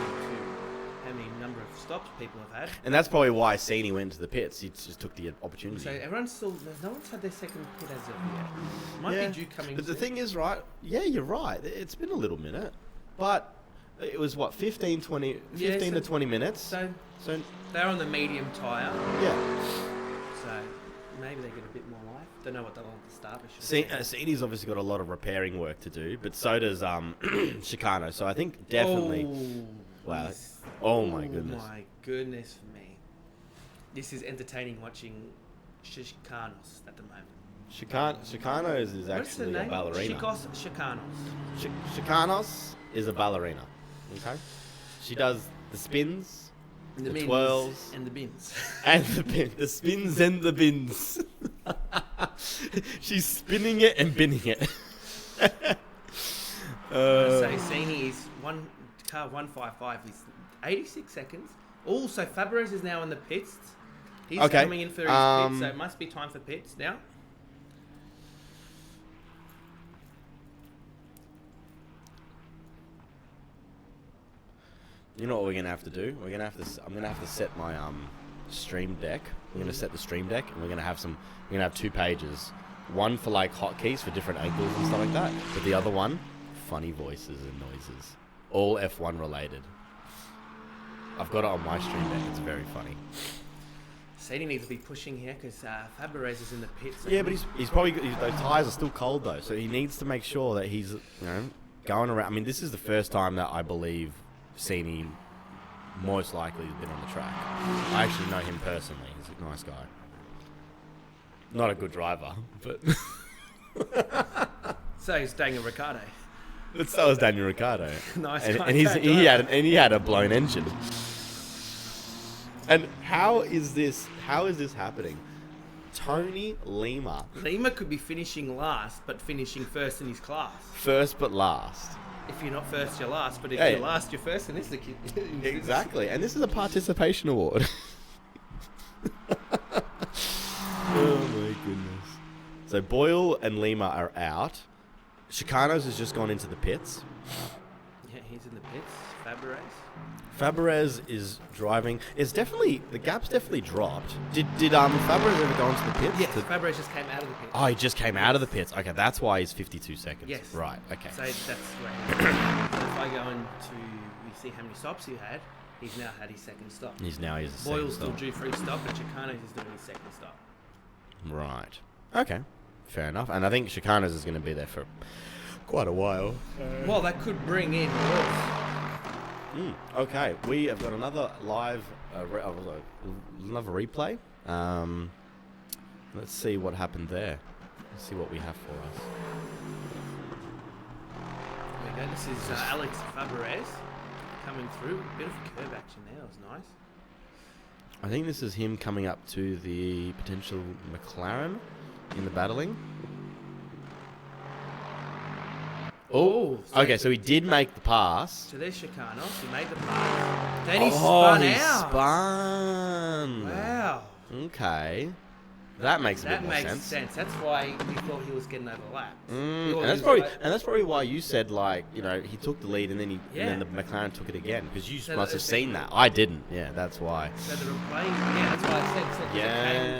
how many number of stops people have had. And that's probably why Sini went to the pits. He just took the opportunity. So everyone's still. No one's had their second pit as of yet. Might be due coming. But the soon. thing is, right? Yeah, you're right. It's been a little minute. But it was, what, 15 to 20 minutes? So So, they're on the medium tyre. yeah. So maybe they get a bit more life. Don't know what they'll establish. Sini's obviously got a lot of repairing work to do, but so does Chicano. So I think definitely... Wow. Yes. Oh, my goodness. Oh my goodness for me. This is entertaining watching Chicanos at the moment. Chicanos is What's the actually a name? ballerina. Chicanos. Chicanos is a ballerina. Okay? She does the spins, the bins twirls, and the bins. and the spins and the bins. She's spinning it and binning it. So Sini is car 155 is 86 seconds. Also, Fabregas is now in the pits. He's Okay, coming in for his pits, so it must be time for pits now. You know what we're gonna have to do? I'm gonna have to set my stream deck. We're gonna set the stream deck, and we're gonna have 2 pages. One for like hotkeys for different angles and stuff like that, but the other one, funny voices and noises, all F1 related. I've got it on my stream deck. It's very funny. Sadie needs to be pushing here because Fabregas is in the pits. Yeah, but he's probably those tires are still cold though, so he needs to make sure that he's going around. I mean, this is the first time that I believe Sini most likely has been on the track. I actually know him personally. He's a nice guy. Not a good driver, but So he's Daniel Ricciardo. but so is Daniel Ricciardo. Nice and, guy, and he had a blown engine. And how is this happening? Tony Lima, Lima could be finishing last, but finishing first in his class. first but last. If you're not first, you're last. But if Hey. you're last, you're first. And this is the kid. Exactly, and this is a participation award. Oh my goodness. So Boyle and Lima are out. Chicanos has just gone into the pits. Yeah, he's in the pits. Fabregas is driving. It's definitely, the gap's definitely dropped. Did Fabregas ever go into the pits? Yes, Fabregas just came out of the pits. Oh, he just came out of the pits. Okay, that's why he's 52 seconds. Yes. Right, okay. So that's right. So if I go into, we see how many stops he had, he's now had his second stop. He's a second Boyle's still stop. due for his stop, but Chicanos is doing his second stop. Right. Okay. Fair enough. And I think Chicanos is going to be there for quite a while. Well, that could bring in Wolf. Okay. We have got another live, another replay. Let's see what happened there. Let's see what we have for us. There we go. This is Alex Fabregas coming through. A bit of curb action there. That was nice. I think this is him coming up to the potential McLaren in the battling. Oh, okay, so he did make the pass. So there's Chicanos. He made the pass. Then he spun out. Spun. Wow. Okay. That makes a bit more sense. That makes sense. That's why we thought he was getting overlapped. And that's probably why you said, like, you know, he took the lead and then and then the McLaren took it again, because you must have seen that. I didn't. Yeah, that's why. So the replay. Yeah, that's why I said.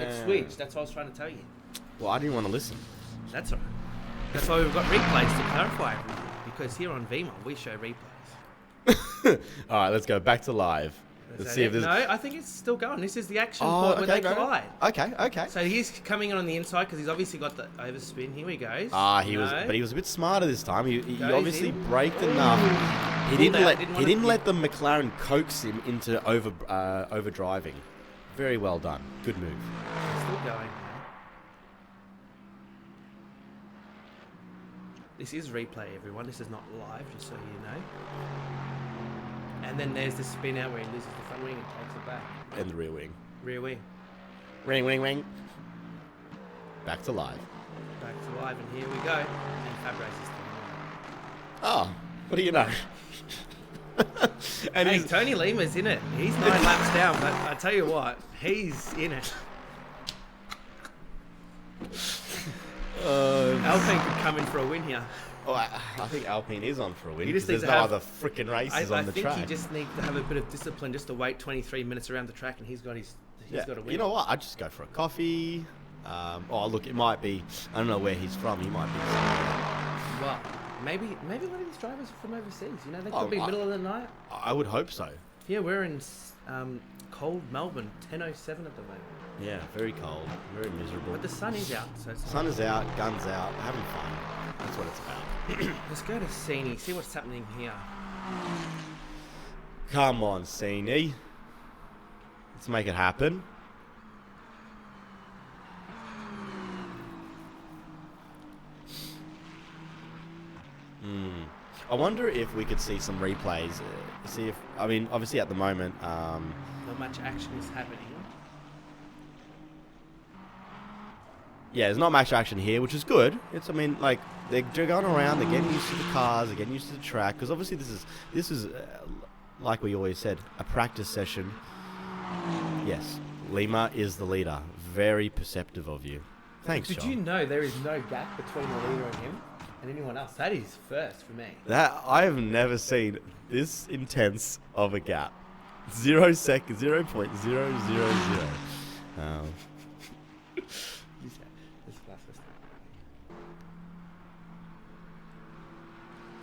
It switched. That's what I was trying to tell you. Well, I didn't want to listen. That's all right. That's why we've got replays to clarify everything, because here on VEMA we show replays. All right, let's go back to live. Let's see if there's... No, I think it's still going. This is the action point where they collide. Okay. So he's coming in on the inside because he's obviously got the overspin. Here he goes. He was a bit smarter this time. He obviously braked enough. He didn't let the McLaren coax him into over driving. Very well done. Good move. Still going. This is replay, everyone. This is not live, just so you know. And then there's the spin out where he loses the front wing and takes it back. And the rear wing. Rear wing. Ring. Back to live. Back to live, and here we go. And Fabregas is still on. Oh, what do you know? And hey, Tony Lima's in it. He's 9 laps down, but I tell you what, he's in it. Alpine could come in for a win here. Oh, I think Alpine is on for a win. You just There's need no to other freaking races on the track. I think he just needs to have a bit of discipline, just to wait 23 minutes around the track, and he's got a win. You know what? I'd just go for a coffee. Look, it might be. I don't know where he's from. He might be. Well, maybe one of these drivers are from overseas. You know, they could be middle of the night. I would hope so. Yeah, we're in cold Melbourne, 10:07 at the moment. Yeah, very cold, very miserable. But the sun is out, so it's sun is out, guns out, having fun. That's what it's about. Let's go to Cini, see what's happening here. Come on, Cini. Let's make it happen. I wonder if we could see some replays. Obviously at the moment... not much action is happening. Yeah, there's not much action here, which is good. They're going around, they're getting used to the cars, they're getting used to the track, because obviously this is like we always said, a practice session. Yes, Lima is the leader. Very perceptive of you. Thanks, John. Did you know there is no gap between the leader and him and anyone else? That is first for me. That I have never seen this intense of a gap. 0 seconds, 0.000.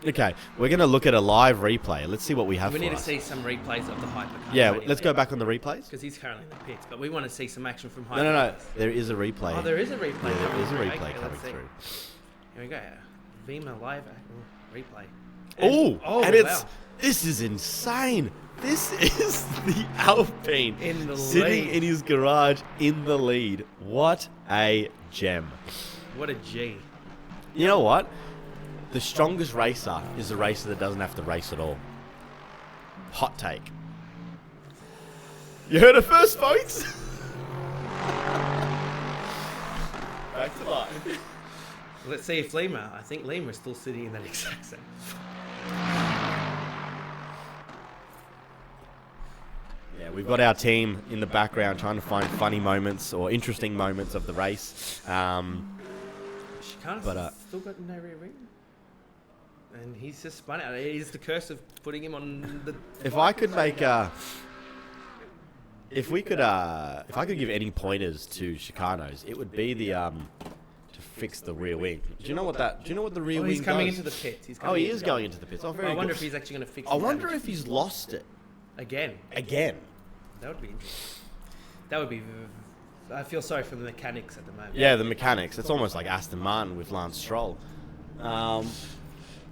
Okay, we're going to look at a live replay. Let's see what we have for us. We need to see some replays of the hypercar. Yeah, let's go back on the replays. Because he's currently in the pits, but we want to see some action from hypercars. No. There is a replay. Oh, there is a replay. Yeah, there is a replay coming through. Here we go. VEMA live replay. This is insane. This is the Alpine sitting in his garage in the lead. What a gem. What a G. You know what? The strongest racer is a racer that doesn't have to race at all. Hot take. You heard it first, folks? Back to life. Let's see if I think Lima is still sitting in that exact same. Yeah, we've got our team in the background trying to find funny moments or interesting moments of the race. She can't still got no rear wing. And he's just spun out. It is the curse of putting him on the... If I could make if I could give any pointers to Chicanos, it would be the to fix the rear wing. Do you know what the rear wing He's coming does? into the pits. He's Oh, coming he is going into the pits. Oh, very I wonder good. if he's actually going to fix I the wonder damage. if he's lost it Again. again. That would be interesting. That would be... I feel sorry for the mechanics at the moment. Yeah, the mechanics. It's almost like Aston Martin with Lance Stroll. Yeah,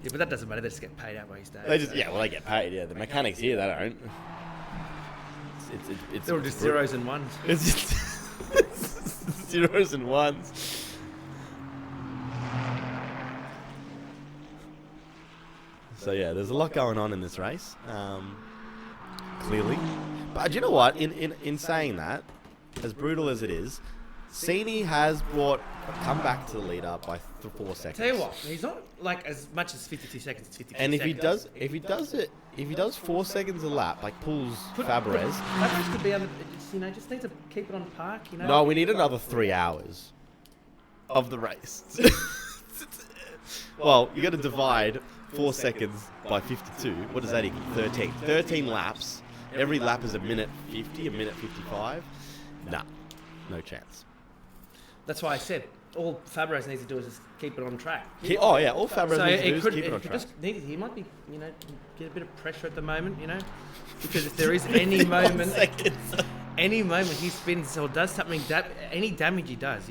but that doesn't matter. They just get paid out ways days. They just they get paid. Yeah, the mechanics here they don't. It's They're all just zeros and ones. It's just zeros and ones. So yeah, there's a lot going on in this race, clearly. But do you know what? In saying that, as brutal as it is, Cini has come back to the lead up by 4 seconds. Tell you what, he's not like as much as 52 seconds. It's 52 And if seconds. he does 4 seconds a lap, like pulls Fabres. Fabres could be able to, just need to keep it on park, No, we need another 3 hours of the race. Well, you got to divide 4 seconds by 52. What does that equal? 13. 13 laps. Every lap is a minute 50, a minute 55. Nah, no chance. That's why I said all Fabres needs to do is just keep it on track. All Fabres So needs to do it is could, keep it on it track. just needs, he might be, get a bit of pressure at the moment, because if there is any moment, he spins or does something, any damage he does,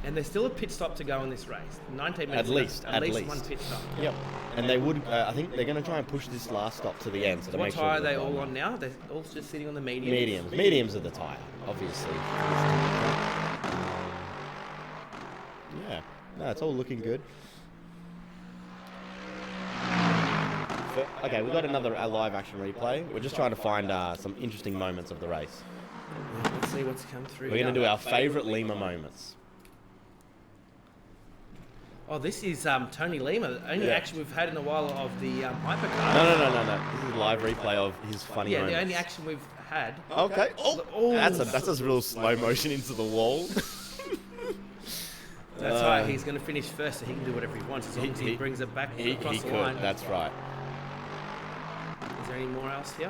and there's still a pit stop to go in this race. 19 minutes. At least. One pit stop. Yep. And they would, I think they're going to try and push this last stop to the end. So to What make tyre sure are they that all on now? They're all just sitting on the medium. Mediums. Mediums are the tyre, obviously. Yeah. No, it's all looking good. Okay, we've got a live action replay. We're just trying to find some interesting moments of the race. Let's see what's come through. We're going to do our favourite Lima moments. Oh, this is Tony Lima, the only action we've had in a while of the hypercar. No. This is a live replay of his funny moments. The only action we've had. Okay. Oh. That's a real slow motion into the wall. That's right. He's going to finish first, so he can do whatever he wants as long as he brings it back across the line. That's right. Is there any more else here?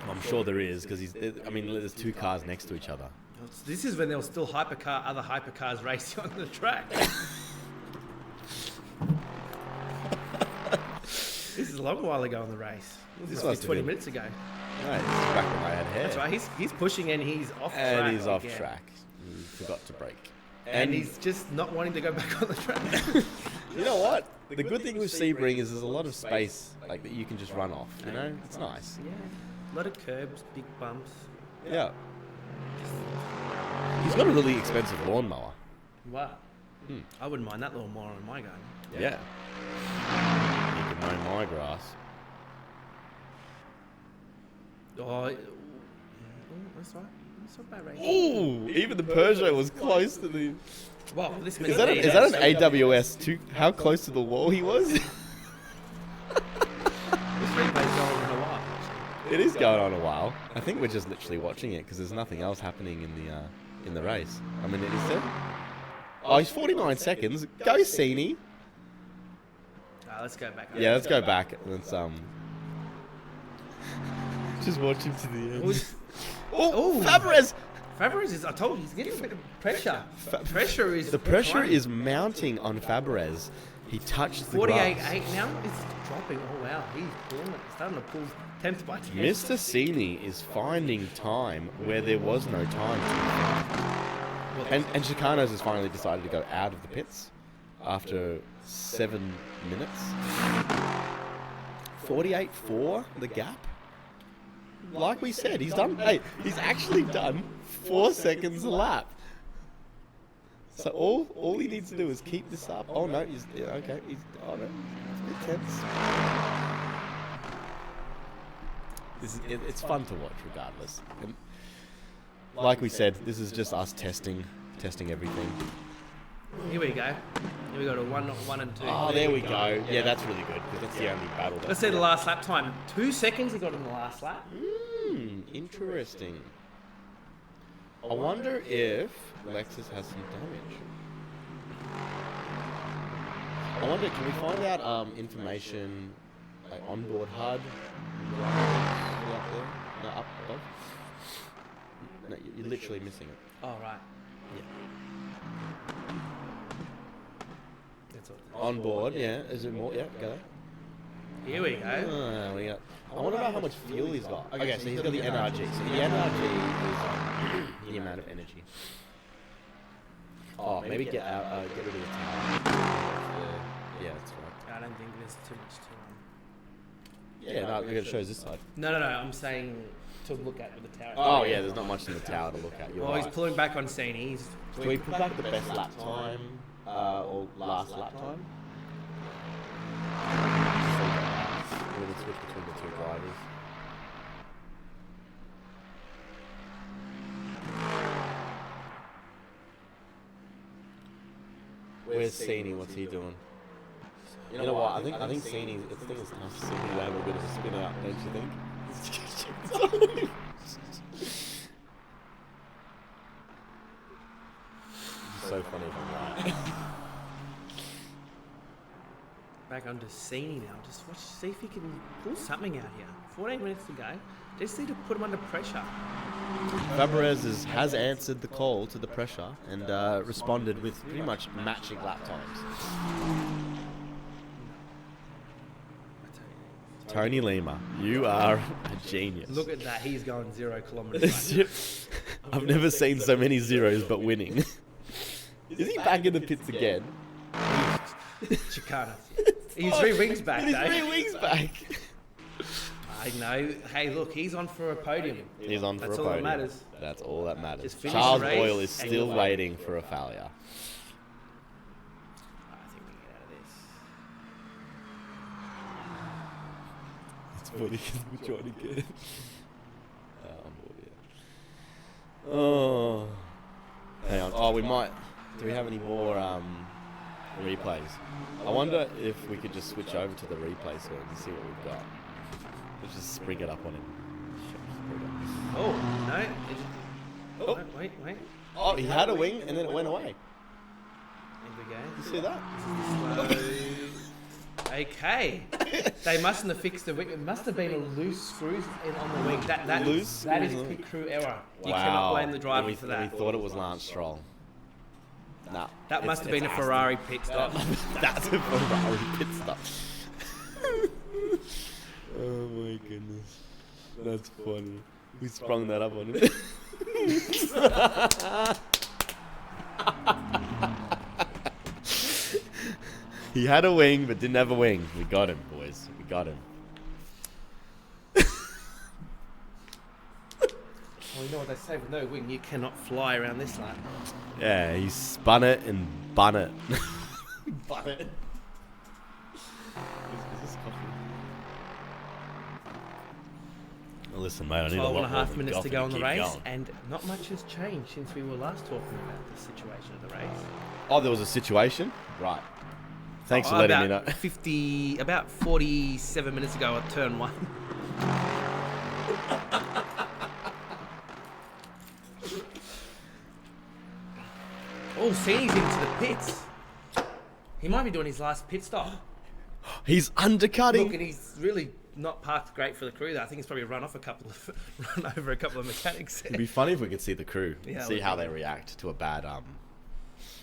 I'm sure there is because there's 2 cars next to each other. This is when there was still other hypercars racing on the track. This is a long while ago in the race. This was 20 minutes ago. Right, this is back when I had hair. That's right. He's pushing and he's off track. And he's off again. track. He forgot to brake. And he's just not wanting to go back on the track. You know what? The good thing with Sebring is there's a lot of space that you can just run off. It's nice. Yeah. A lot of curbs, big bumps. Yeah. He's got a really expensive lawnmower. Wow. I wouldn't mind that little more on my gun. Yeah. You can mow my grass. Oh, that's right. That's not bad race. Ooh, even the Peugeot was close to the... Well, this Is that an AWS too? How close to the wall he was? This replay's going on a while. It is going on a while. I think we're just literally watching it because there's nothing else happening in the race. I mean, it is said. Oh, he's 49 seconds. Go, Cini. Let's go back. Yeah, let's go back. Let's just watch him to the end. Oh, Fabres! Fabres is. I told you, he's getting a bit of pressure. Pressure is. The pressure is mounting on Fabres. He touched the grass. 48.8 now. It's dropping. Oh wow, he's pulling it. Starting to pull 10th by 10th. Mr. Cini is finding time where there was no time to be found. And Chicanos has finally decided to go out of the pits after 7 minutes. 48.4 the gap. Like we said, he's actually done 4 seconds a lap. So all he needs to do is keep this up. Oh no, it's a bit tense. It's fun to watch regardless. And like we said, this is just us testing everything. Here we go. Here we go to one and 2. Oh, there we go. Yeah, that's really good because that's the only battle. Let's see the last lap time. 2 seconds he got in the last lap. Interesting. I wonder if Lexus has some damage. I wonder, can we find out information like onboard HUD? Up there? No, up above? No, you're literally missing it. Oh, right. Yeah. That's all. On board, yeah. Is it more? Yeah, go there. Here we go. We got. I wonder about how much fuel he's got. Okay, so he's got the NRG. So the NRG is the amount of energy. Oh, maybe get out. Get rid of the tower. Yeah, that's right. I don't think there's too much to Yeah, no, it shows this side. No, I'm saying to look at with the tower. Oh yeah, there's not much in the tower to look at. You're Well, right. he's pulling back on Sini. Can we put back the best lap time or last lap time? We're gonna switch between the two drivers. Where's Sini? What's he doing? You know what? I think Sini. I think it's nice to see him have a bit of a spin out, don't you think? It's so funny if I'm right. Back onto Sini now. Just watch, see if he can pull something out here. 14 minutes to go. Just need to put him under pressure. Fabregas has answered the call to the pressure and responded with pretty much matching lap times. Tony Lima, you are a genius. Look at that. He's going 0 kilometers. I've never seen so many zeros but winning. Is he back in the pits again? Chicana. He's 3 wings back, He's though. 3 wings back. I know. Hey, look, he's on for a podium. He's on for That's a all that podium. matters. That's all that matters. Just finish Charles the race Boyle is and still you're waiting for a failure. I think we can get out of this. It's funny because we're trying to get it. Oh. Hang on. Oh, we might. Do we have any more replays? I wonder if we could just switch over to the replay screen and see what we've got. Let's just spring it up on him. Oh, no. Oh. No, wait. Oh, he had a wing and then it went away. Here we go. You see that? Okay. They mustn't have fixed the wing. It must have been a loose screws on the wing. That Loose is screws on pit crew error. You Wow. cannot blame the driver And for we that. thought it was Lance Stroll. Nah. That must have been a Aston. Ferrari pit stop. That's a Ferrari pit stop. Oh my goodness. That's funny. We sprung that up on him. He had a wing but didn't have a wing. We got him, boys. We got him. Well, you know what they say, with no wing, you cannot fly around this lap. Yeah, he spun it and bun it. Bun it. Is this coffee? Well, listen, mate, I need a 12 lot and a more half than minutes to coffee go on the keep race, going. and not much has changed since we were last talking about the situation of the race. Oh, there was a situation? Right. Thanks for letting me know. About 47 minutes ago at turn 1. Oh, Sini's into the pits. He might be doing his last pit stop. He's undercutting. Look, and he's really not parked great for the crew there. I think he's probably run over a couple of mechanics there. It'd be funny if we could see the crew, Yeah, see we how could. they react to a bad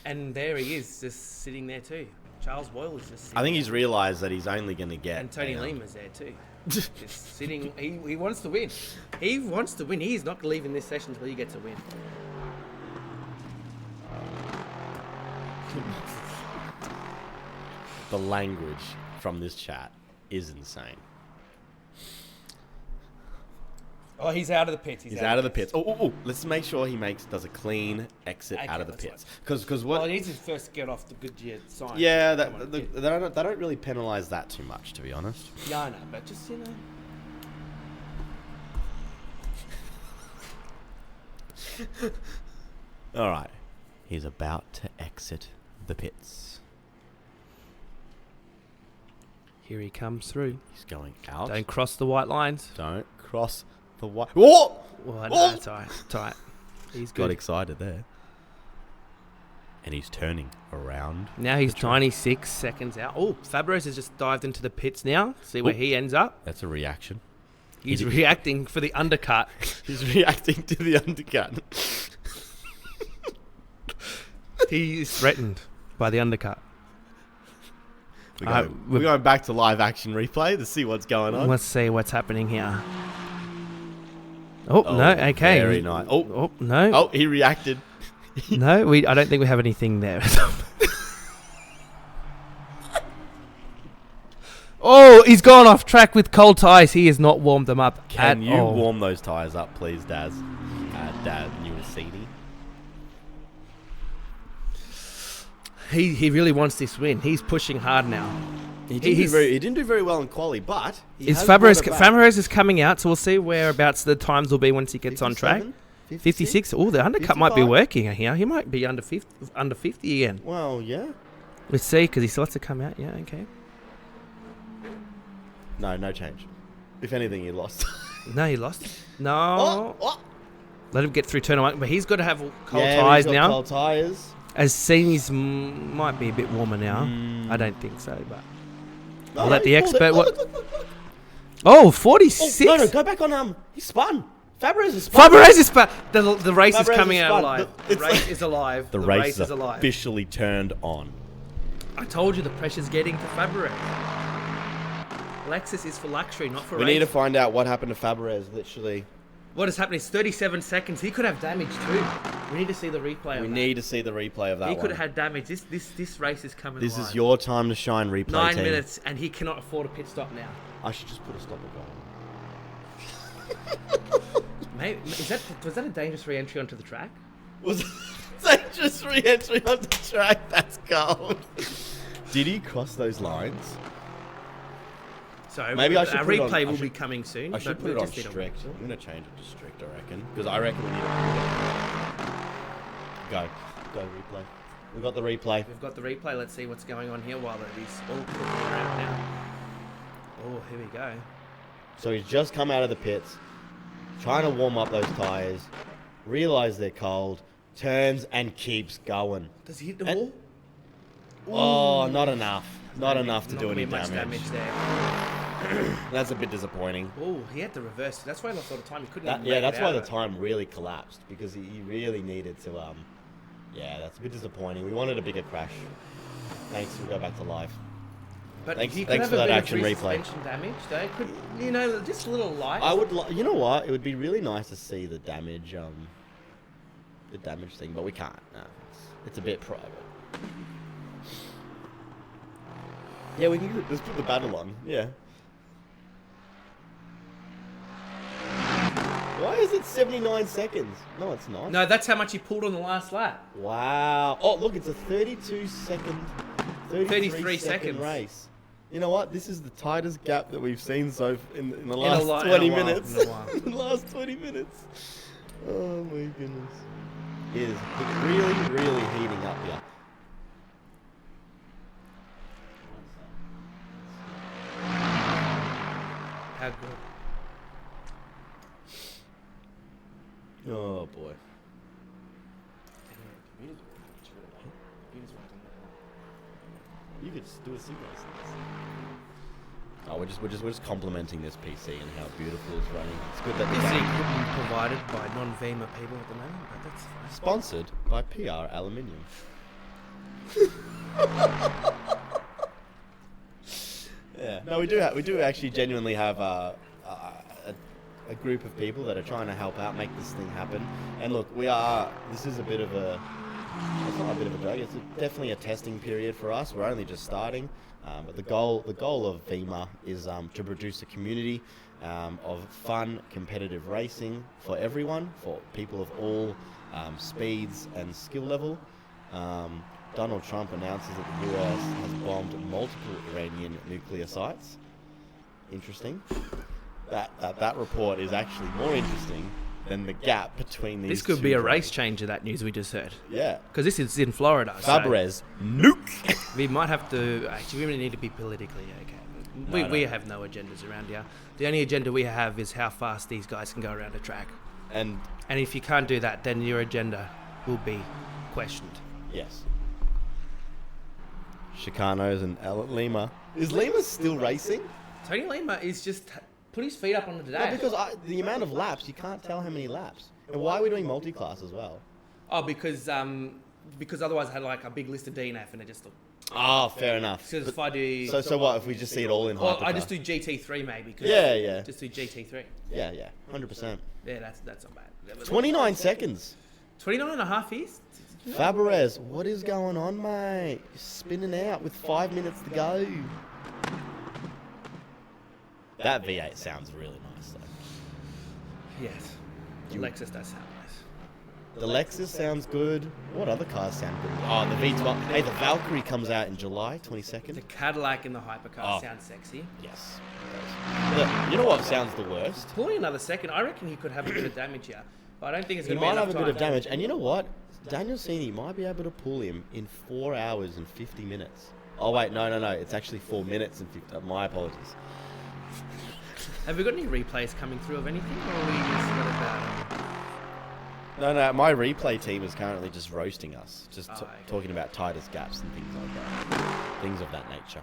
And there he is, just sitting there too. Charles Boyle is just sitting I think he's realised that he's only going to get. and Tony Lima's there too. Just sitting. He wants to win. He wants to win. He's not leaving this session until he gets a win. The language from this chat is insane. Oh, he's out of the pits. He's out of the pits. Oh! Let's make sure he does a clean exit Okay, out of the that's pits. Because Well, what? he needs to first get off the Goodyear sign. Yeah, Come on, they don't really penalise that too much, to be honest. yeah, I know, but just All right, he's about to exit the pits. Here he comes through. He's going out. Don't cross the white lines. Don't cross the white. Whoa! Well, Oh! no, it's all right. It's all right. He's Got good. excited there. And he's turning around. Now he's 96 seconds out. Oh, Fabros has just dived into the pits now. See where he ends up. That's a reaction. He's reacting for the undercut. He's reacting to the undercut. He is threatened by the undercut. We're going back to live action replay to see what's going on. Let's see what's happening here. Oh, no, okay. Very nice. Oh, no. Oh, he reacted. No, I don't think we have anything there. Oh, he's gone off track with cold tyres. He has not warmed them up Can at you all. warm those tyres up, please, Daz? Dad, you were seedy. He really wants this win. He's pushing hard now. He didn't do very well in quali, but Fabros is coming out, so we'll see whereabouts the times will be once he gets on track. 56. Oh, the undercut 55. might be working here. He might be under 50 again. Well, yeah. Let's see, because he still has to come out. Yeah, okay. No change. If anything, he lost. No, he lost. No. Oh. Let him get through turn one. But he's got to have cold Yeah, tyres he's got now. Cold tyres. As seniors might be a bit warmer now. I don't think so, but No, I'll let the he pulled expert... it. What? Look. Oh, 46. Oh, no, go back on. He spun. Fabros is spun. Fabros is the race is Fabros coming is out spun. alive. The race is alive. The race is alive. officially turned on. I told you the pressure's getting to Fabros. Lexus is for luxury, not for We race. need to find out what happened to Fabres, literally. What has happened is 37 seconds. He could have damage too. We need to see the replay of We that. need to see the replay of that He one. could have had damage. This race is coming This alive. is your time to shine, replay 9 team. minutes, and he cannot afford a pit stop now. I should just put a stopper going. Mate, was that a dangerous re-entry onto the track? Was dangerous re-entry on the track? That's gold. Did he cross those lines? So Maybe I should our put it on- replay I will should- be coming soon. I should but put it we on just need a- strict. I'm going to change it to strict, I reckon. Because I reckon we need to... Go replay. We've got the replay. We've got the replay. Let's see what's going on here while it is all cooking around now. Oh, here we go. So he's just come out of the pits, trying to warm up those tyres, realise they're cold, turns and keeps going. Does he hit the wall? Oh, not enough. Not enough to Not do gonna any be much damage. there. That's a bit disappointing. Oh, he had to reverse. That's why I lost all the time. He couldn't even make Yeah, it that's out why of the it. time really collapsed, because he really needed to, yeah, that's a bit disappointing. We wanted a bigger crash. Thanks, we'll go back to live. But Thanks- he could thanks have for a that bit action of replay. suspension damage, though. Could, just a little light. I would, you know what? It would be really nice to see the damage thing, but we can't. No, it's a bit private. Yeah, we can just put the battle on. Yeah. Why is it 79 seconds? No, it's not. No, that's how much he pulled on the last lap. Wow. Oh, look, it's a 33 33 second seconds. race. You know what? This is the tightest gap that we've seen in the In a last while- 20 in a while, minutes. in a while. In the last 20 minutes. Oh my goodness. It is really, really heating up here. How good. Oh boy. You could just do a sim race. Oh, we're just complimenting this PC and how beautiful it's running. It's good that the This game equipment provided by non-VEMA people at the moment, but that's fine. sponsored by PR Aluminium. Yeah. No, we do actually genuinely have a group of people that are trying to help out, make this thing happen. And look, this is a bit of a, it's not a bit of a drag, it's definitely a testing period for us. We're only just starting. But the goal of VEMA is to produce a community of fun, competitive racing for everyone, for people of all speeds and skill level. Donald Trump announces that the US has bombed multiple Iranian nuclear sites. Interesting. That report is actually more interesting than the gap between these. This could two be a drones. race changer, that news we just heard. Yeah. Because this is in Florida. so Fabres nuke. we might have to... Actually, we really need to be politically okay. We have no agendas around here. The only agenda we have is how fast these guys can go around a track. And And if you can't do that, then your agenda will be questioned. yes, Chicanos and Lima. Is Lima still racing? Tony Lima is just put his feet up on the No, dash. because the amount of laps, you can't tell how many laps. And why are we doing multi-class as well? Oh, because otherwise I had like a big list of DNF and it just looked. Oh, fair enough. Because if I do. So what if we just see it all in Well, hypercar? I just do GT3 maybe. Yeah. Just do GT3. Yeah, 100%. Yeah, that's not bad. 29 seconds. 29 and a half years? Faberez, what is going on, mate? You're spinning out with 5 minutes to go. That V8 sounds really nice, though. Yes. The Lexus does sound nice. The Lexus sounds good. What other cars sound good? Oh, the V12. Hey, the Valkyrie comes out in July 22nd. The Cadillac and the hypercar Oh. sound sexy. Yes, it does. Look, you know what sounds the worst? Pulling another second, I reckon he could have a bit of damage here. But I don't think it's He going to be might enough have a bit of time. damage. And you know what? Daniel Cini might be able to pull him in 4 hours and 50 minutes. Oh, wait, no. It's actually 4 minutes and 50. My apologies. Have we got any replays coming through of anything? Or are we just got about No, my replay team is currently just roasting us. Just Oh, okay. talking about Titus gaps and things like that. Things of that nature.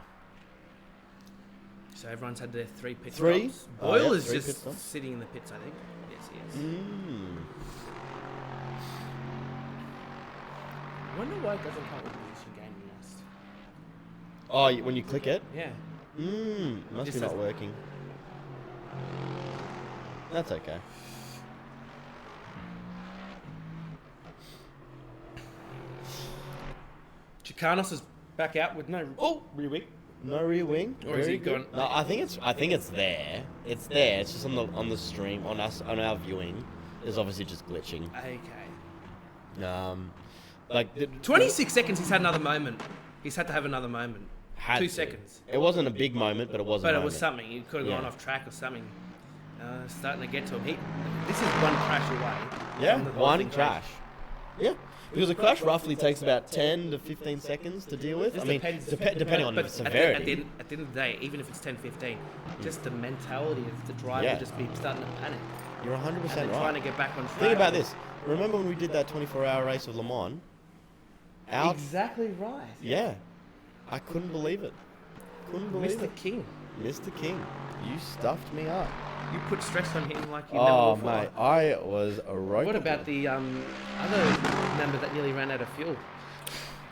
So everyone's had their 3 pit Three? stops. Oh, Boyle yeah, is 3 pit just stops. sitting in the pits, I think. Yes, he is. I wonder why it doesn't come with position gaming list. Oh, when you click it? Yeah. Must Just be not says- working. That's okay. Chicanos is back out with no rear wing. No rear wing. Or is Very he good. gone? No, I think it's there. It's there. It's just on the stream on our viewing. It's obviously just glitching. Okay. Like 26 seconds, he's had another moment. He's had to have another moment. had 2 to. seconds. It wasn't a big moment, but it was. But a it was moment. something. He could have gone Yeah. off track or something. Starting to get to him. This is one crash away. Yeah, from the whole one thing crash. Yeah, because a crash roughly takes about 10 to 15 seconds to deal with. This I mean, depends. depending on the But severity. At the end of the day, even if it's 10, 15, just the mentality of the driver Yeah. will just be starting to panic. You're 100% And then right. trying to get back on track. Think about this. Remember when we did that 24-hour race of Le Mans? Out. Exactly right. Yeah. I couldn't believe it. Couldn't believe Mr. it. King. Mr. King, you stuffed me up. You put stress on him like you Oh, never before. mate, I was a rope. What about the other member that nearly ran out of fuel?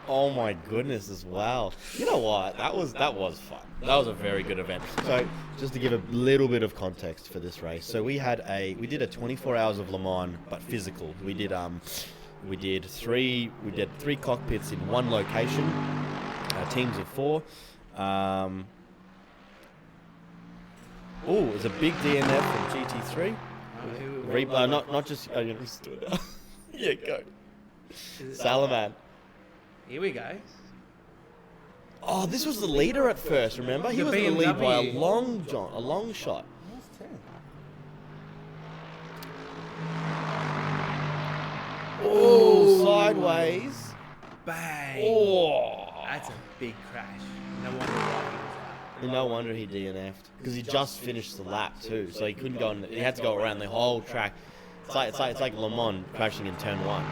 Oh my goodness, as well. You know what? That was fun. That was a very good event. So, just to give a little bit of context for this race, so we did a 24 hours of Le Mans, but physical. We did three cockpits in one location, teams of 4. It's a big DNF from GT3. Not just. Oh, you just do it now. Yeah, go. Salaman. Here we go. Oh, this was the leader at first. Remember, he The was in the lead by a BMW. long shot. Oh, sideways. Bang. Oh, That's a big crash. No wonder why he was out. no wonder he DNF'd because he just finished the lap too, so he couldn't go. He had to go around the whole track. It's like Le Mans crashing in turn 1.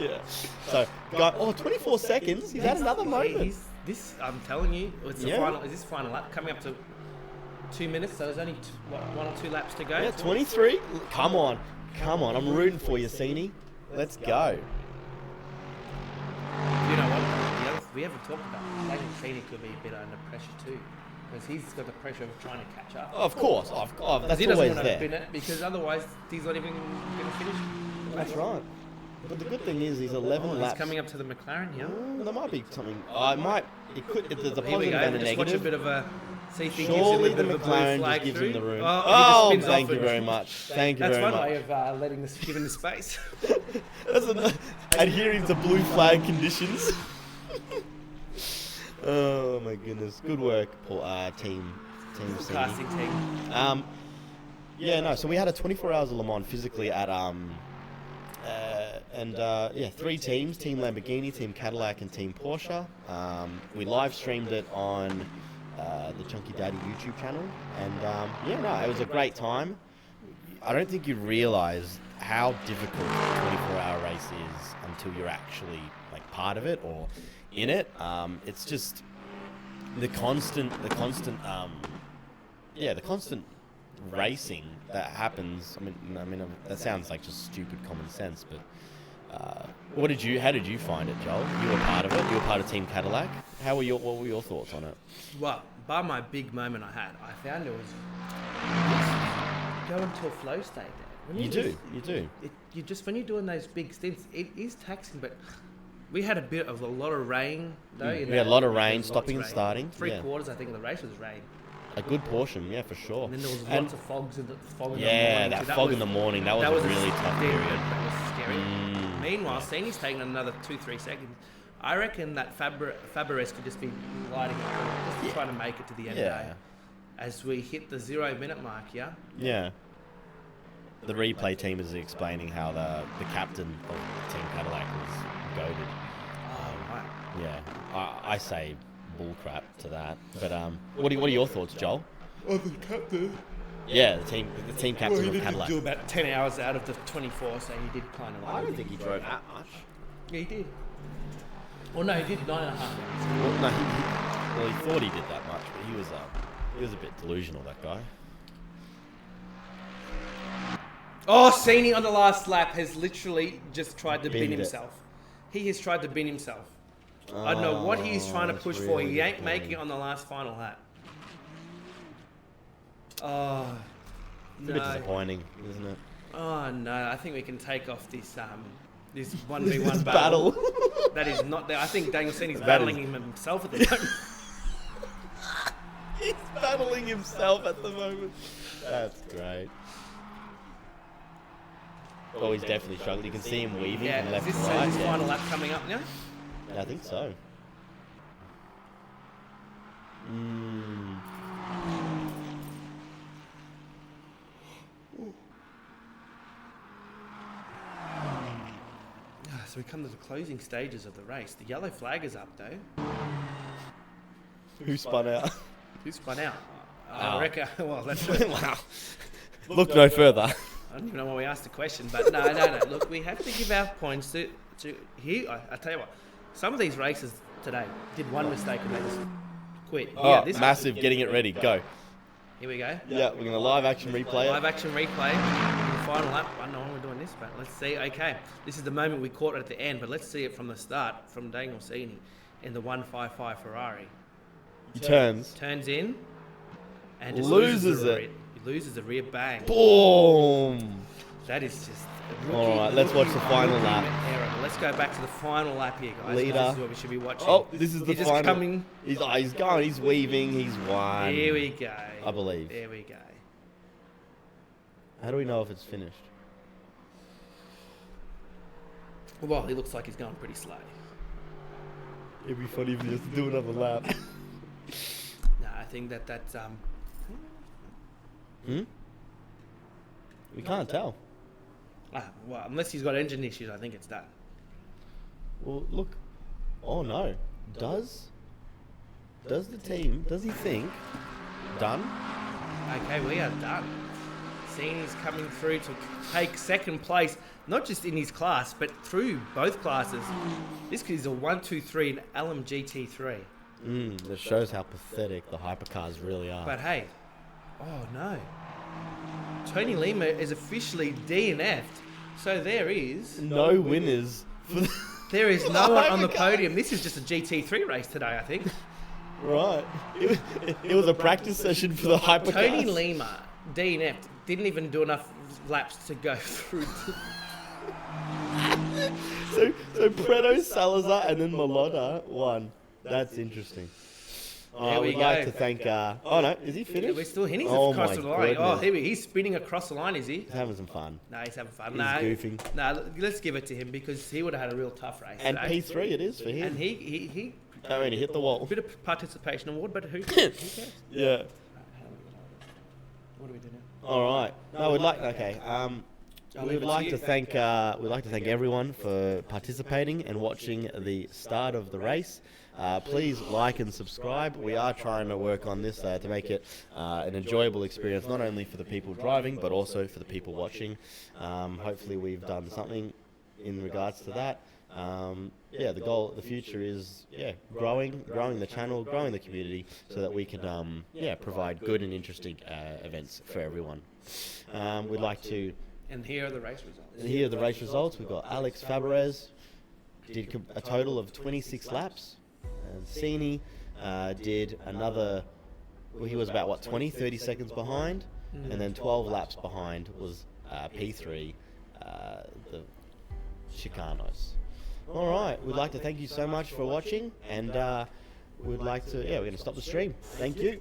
Yeah. So, 24 seconds. He's had another moment. I'm telling you, it's the Yeah. final. Is this final lap coming up to 2 minutes? So there's only 1 or 2 laps to go. Yeah, 23. Come on. I'm rooting for you, Cini. Let's go. You know what? We haven't talked about Daniel Cini could be a bit under pressure too, because he's got the pressure of trying to catch up. Of course. That's He doesn't always want to there. spin it because otherwise he's not even going to finish. That's right. But the good thing is he's 11 He's laps. coming up to the McLaren here. There might be something. It might. It could. There's a Here we positive go. and a Just watch a negative. bit of a. See if he gives him Surely a the bit of a blue McLaren flag just gives through. him the room. Oh, he just Oh, spins thank off you it. very much. Thank you That's very one much. way of giving the space. That's adhering to blue flag conditions. Oh my goodness! Good work, team Cini. Casting team. So we had a 24 hours of Le Mans physically at 3 teams: Team Lamborghini, Team Cadillac, and Team Porsche. We live streamed it on the Chunky Daddy YouTube channel, and it was a great time. I don't think you realise how difficult a 24-hour race is until you're actually like part of it or in it. It's just the constant racing that happens. I mean, that sounds like just stupid common sense, but how did you find it, Joel? You were part of it. You were part of Team Cadillac. What were your thoughts on it? Well, by my big moment I had, I found it was go into a flow state there. You do. You just when you're doing those big stints, it is taxing. But we had a lot of rain though. We had a lot of rain, stopping and starting. Three quarters, I think, of the race was rain. A good portion, yeah, for sure. And then there was lots of fogs in the morning. Yeah, that fog in the morning, that was a really tough period. That was scary. Meanwhile, Seni's taken another 2-3 seconds. I reckon that Fabregas could just be gliding up, just trying to make it to the end there. As we hit the 0 minute mark, yeah? Yeah. The replay team is explaining how the captain of Team Cadillac was goated. Right. Yeah, I say bull crap to that. But what are your thoughts, Joel? Oh, the captain. Yeah, the team captain of He Cadillac. did do about 10 hours out of the 24, so he did kind of like. I don't think he drove that much. Yeah, he did. Well, no, he did 9.5 hours. Well, no, he thought he did that much, but he was a bit delusional, that guy. Oh, Seni on the last lap has literally just tried to bin Binned it. himself. He has tried to bin himself. I don't know what he's trying to push for. He ain't making it on the last final lap. Oh, It's a bit disappointing, isn't it? Oh no, I think we can take off this 1v1 This battle. That is not there. I think Daniel Seni's battling himself at the moment. He's battling himself at the moment. That's great. Oh, he's definitely struggling. You can see him weaving from left is to this right. his final lap coming up now? Yeah, I think so. So we come to the closing stages of the race. The yellow flag is up though. Who spun out? Who spun out? I reckon. Well, that's. Wow. Look no further. I don't even know why we asked the question, but no. Look, we have to give our points to here. I tell you what, some of these races today did one mistake and they just quit. Oh, this massive! Getting it ready. Go. Here we go. Yeah, we're gonna live action replay. Live action replay. In the final lap. I don't know why we're doing this, but let's see. Okay, this is the moment we caught it at the end, but let's see it from the start from Daniel Seni in the 155 Ferrari. He turns in, and just loses it. He loses a rear bang. Boom! That is just. All right, let's watch the final lap. Let's go back to the final lap here, guys. Leader. This is what we should be watching. Oh, this is the He's final. just coming. He's going. He's weaving. He's won. Here we go. I believe. There we go. How do we know if it's finished? Well, he looks like he's going pretty slow. It'd be funny if he just do another lap. No, I think that's We can't tell. well, unless he's got engine issues, I think it's done. Well, look. Oh no. Does the team? Does he think done? Okay, we are done. Seni's coming through to take second place, not just in his class, but through both classes. This is a 1-2-3 in LMGT3. That shows how pathetic the hypercars really are. But hey, oh no. Tony Lima is officially DNF'd. So there is no winners. There is no one on the podium. This is just a GT3 race today, I think. Right. It was a practice session for the hypercars. Tony Lima DNF'd. Didn't even do enough laps to go through. So Preto, Salazar, and then Malota won. That's interesting. We'd like to thank. Oh no, is he finished? We're still hitting Oh across my the line. goodness. He's spinning across the line, is he? He's having some fun. No, he's having fun. He's No, goofing. No, let's give it to him because he would have had a real tough race. And today. P3 it is for him. And he I mean, he hit the wall. a bit of participation award, but who cares? Yeah. What do we do now? All right. No, we'd like. Okay. leave We'd it like to to you. thank. We'd like to thank everyone for participating and watching the start of the race. Please like and subscribe. We are trying to work on this to make it an enjoyable experience, not only for the people driving, but also for the people watching. Hopefully, we've done something in regards to that. Yeah, the future is growing the channel, growing the community, so that we can provide good and interesting events for everyone. We'd like to. And here are the race results. Here are the race results. We've got Alex Fabres did a total of 26 laps. And Cini did another. Well, he was about 30 seconds behind, and then 12 laps behind was P3, the Chicanos. All right, we'd like to thank you so much for watching, and we'd like to, we're going to stop the stream. Thank you.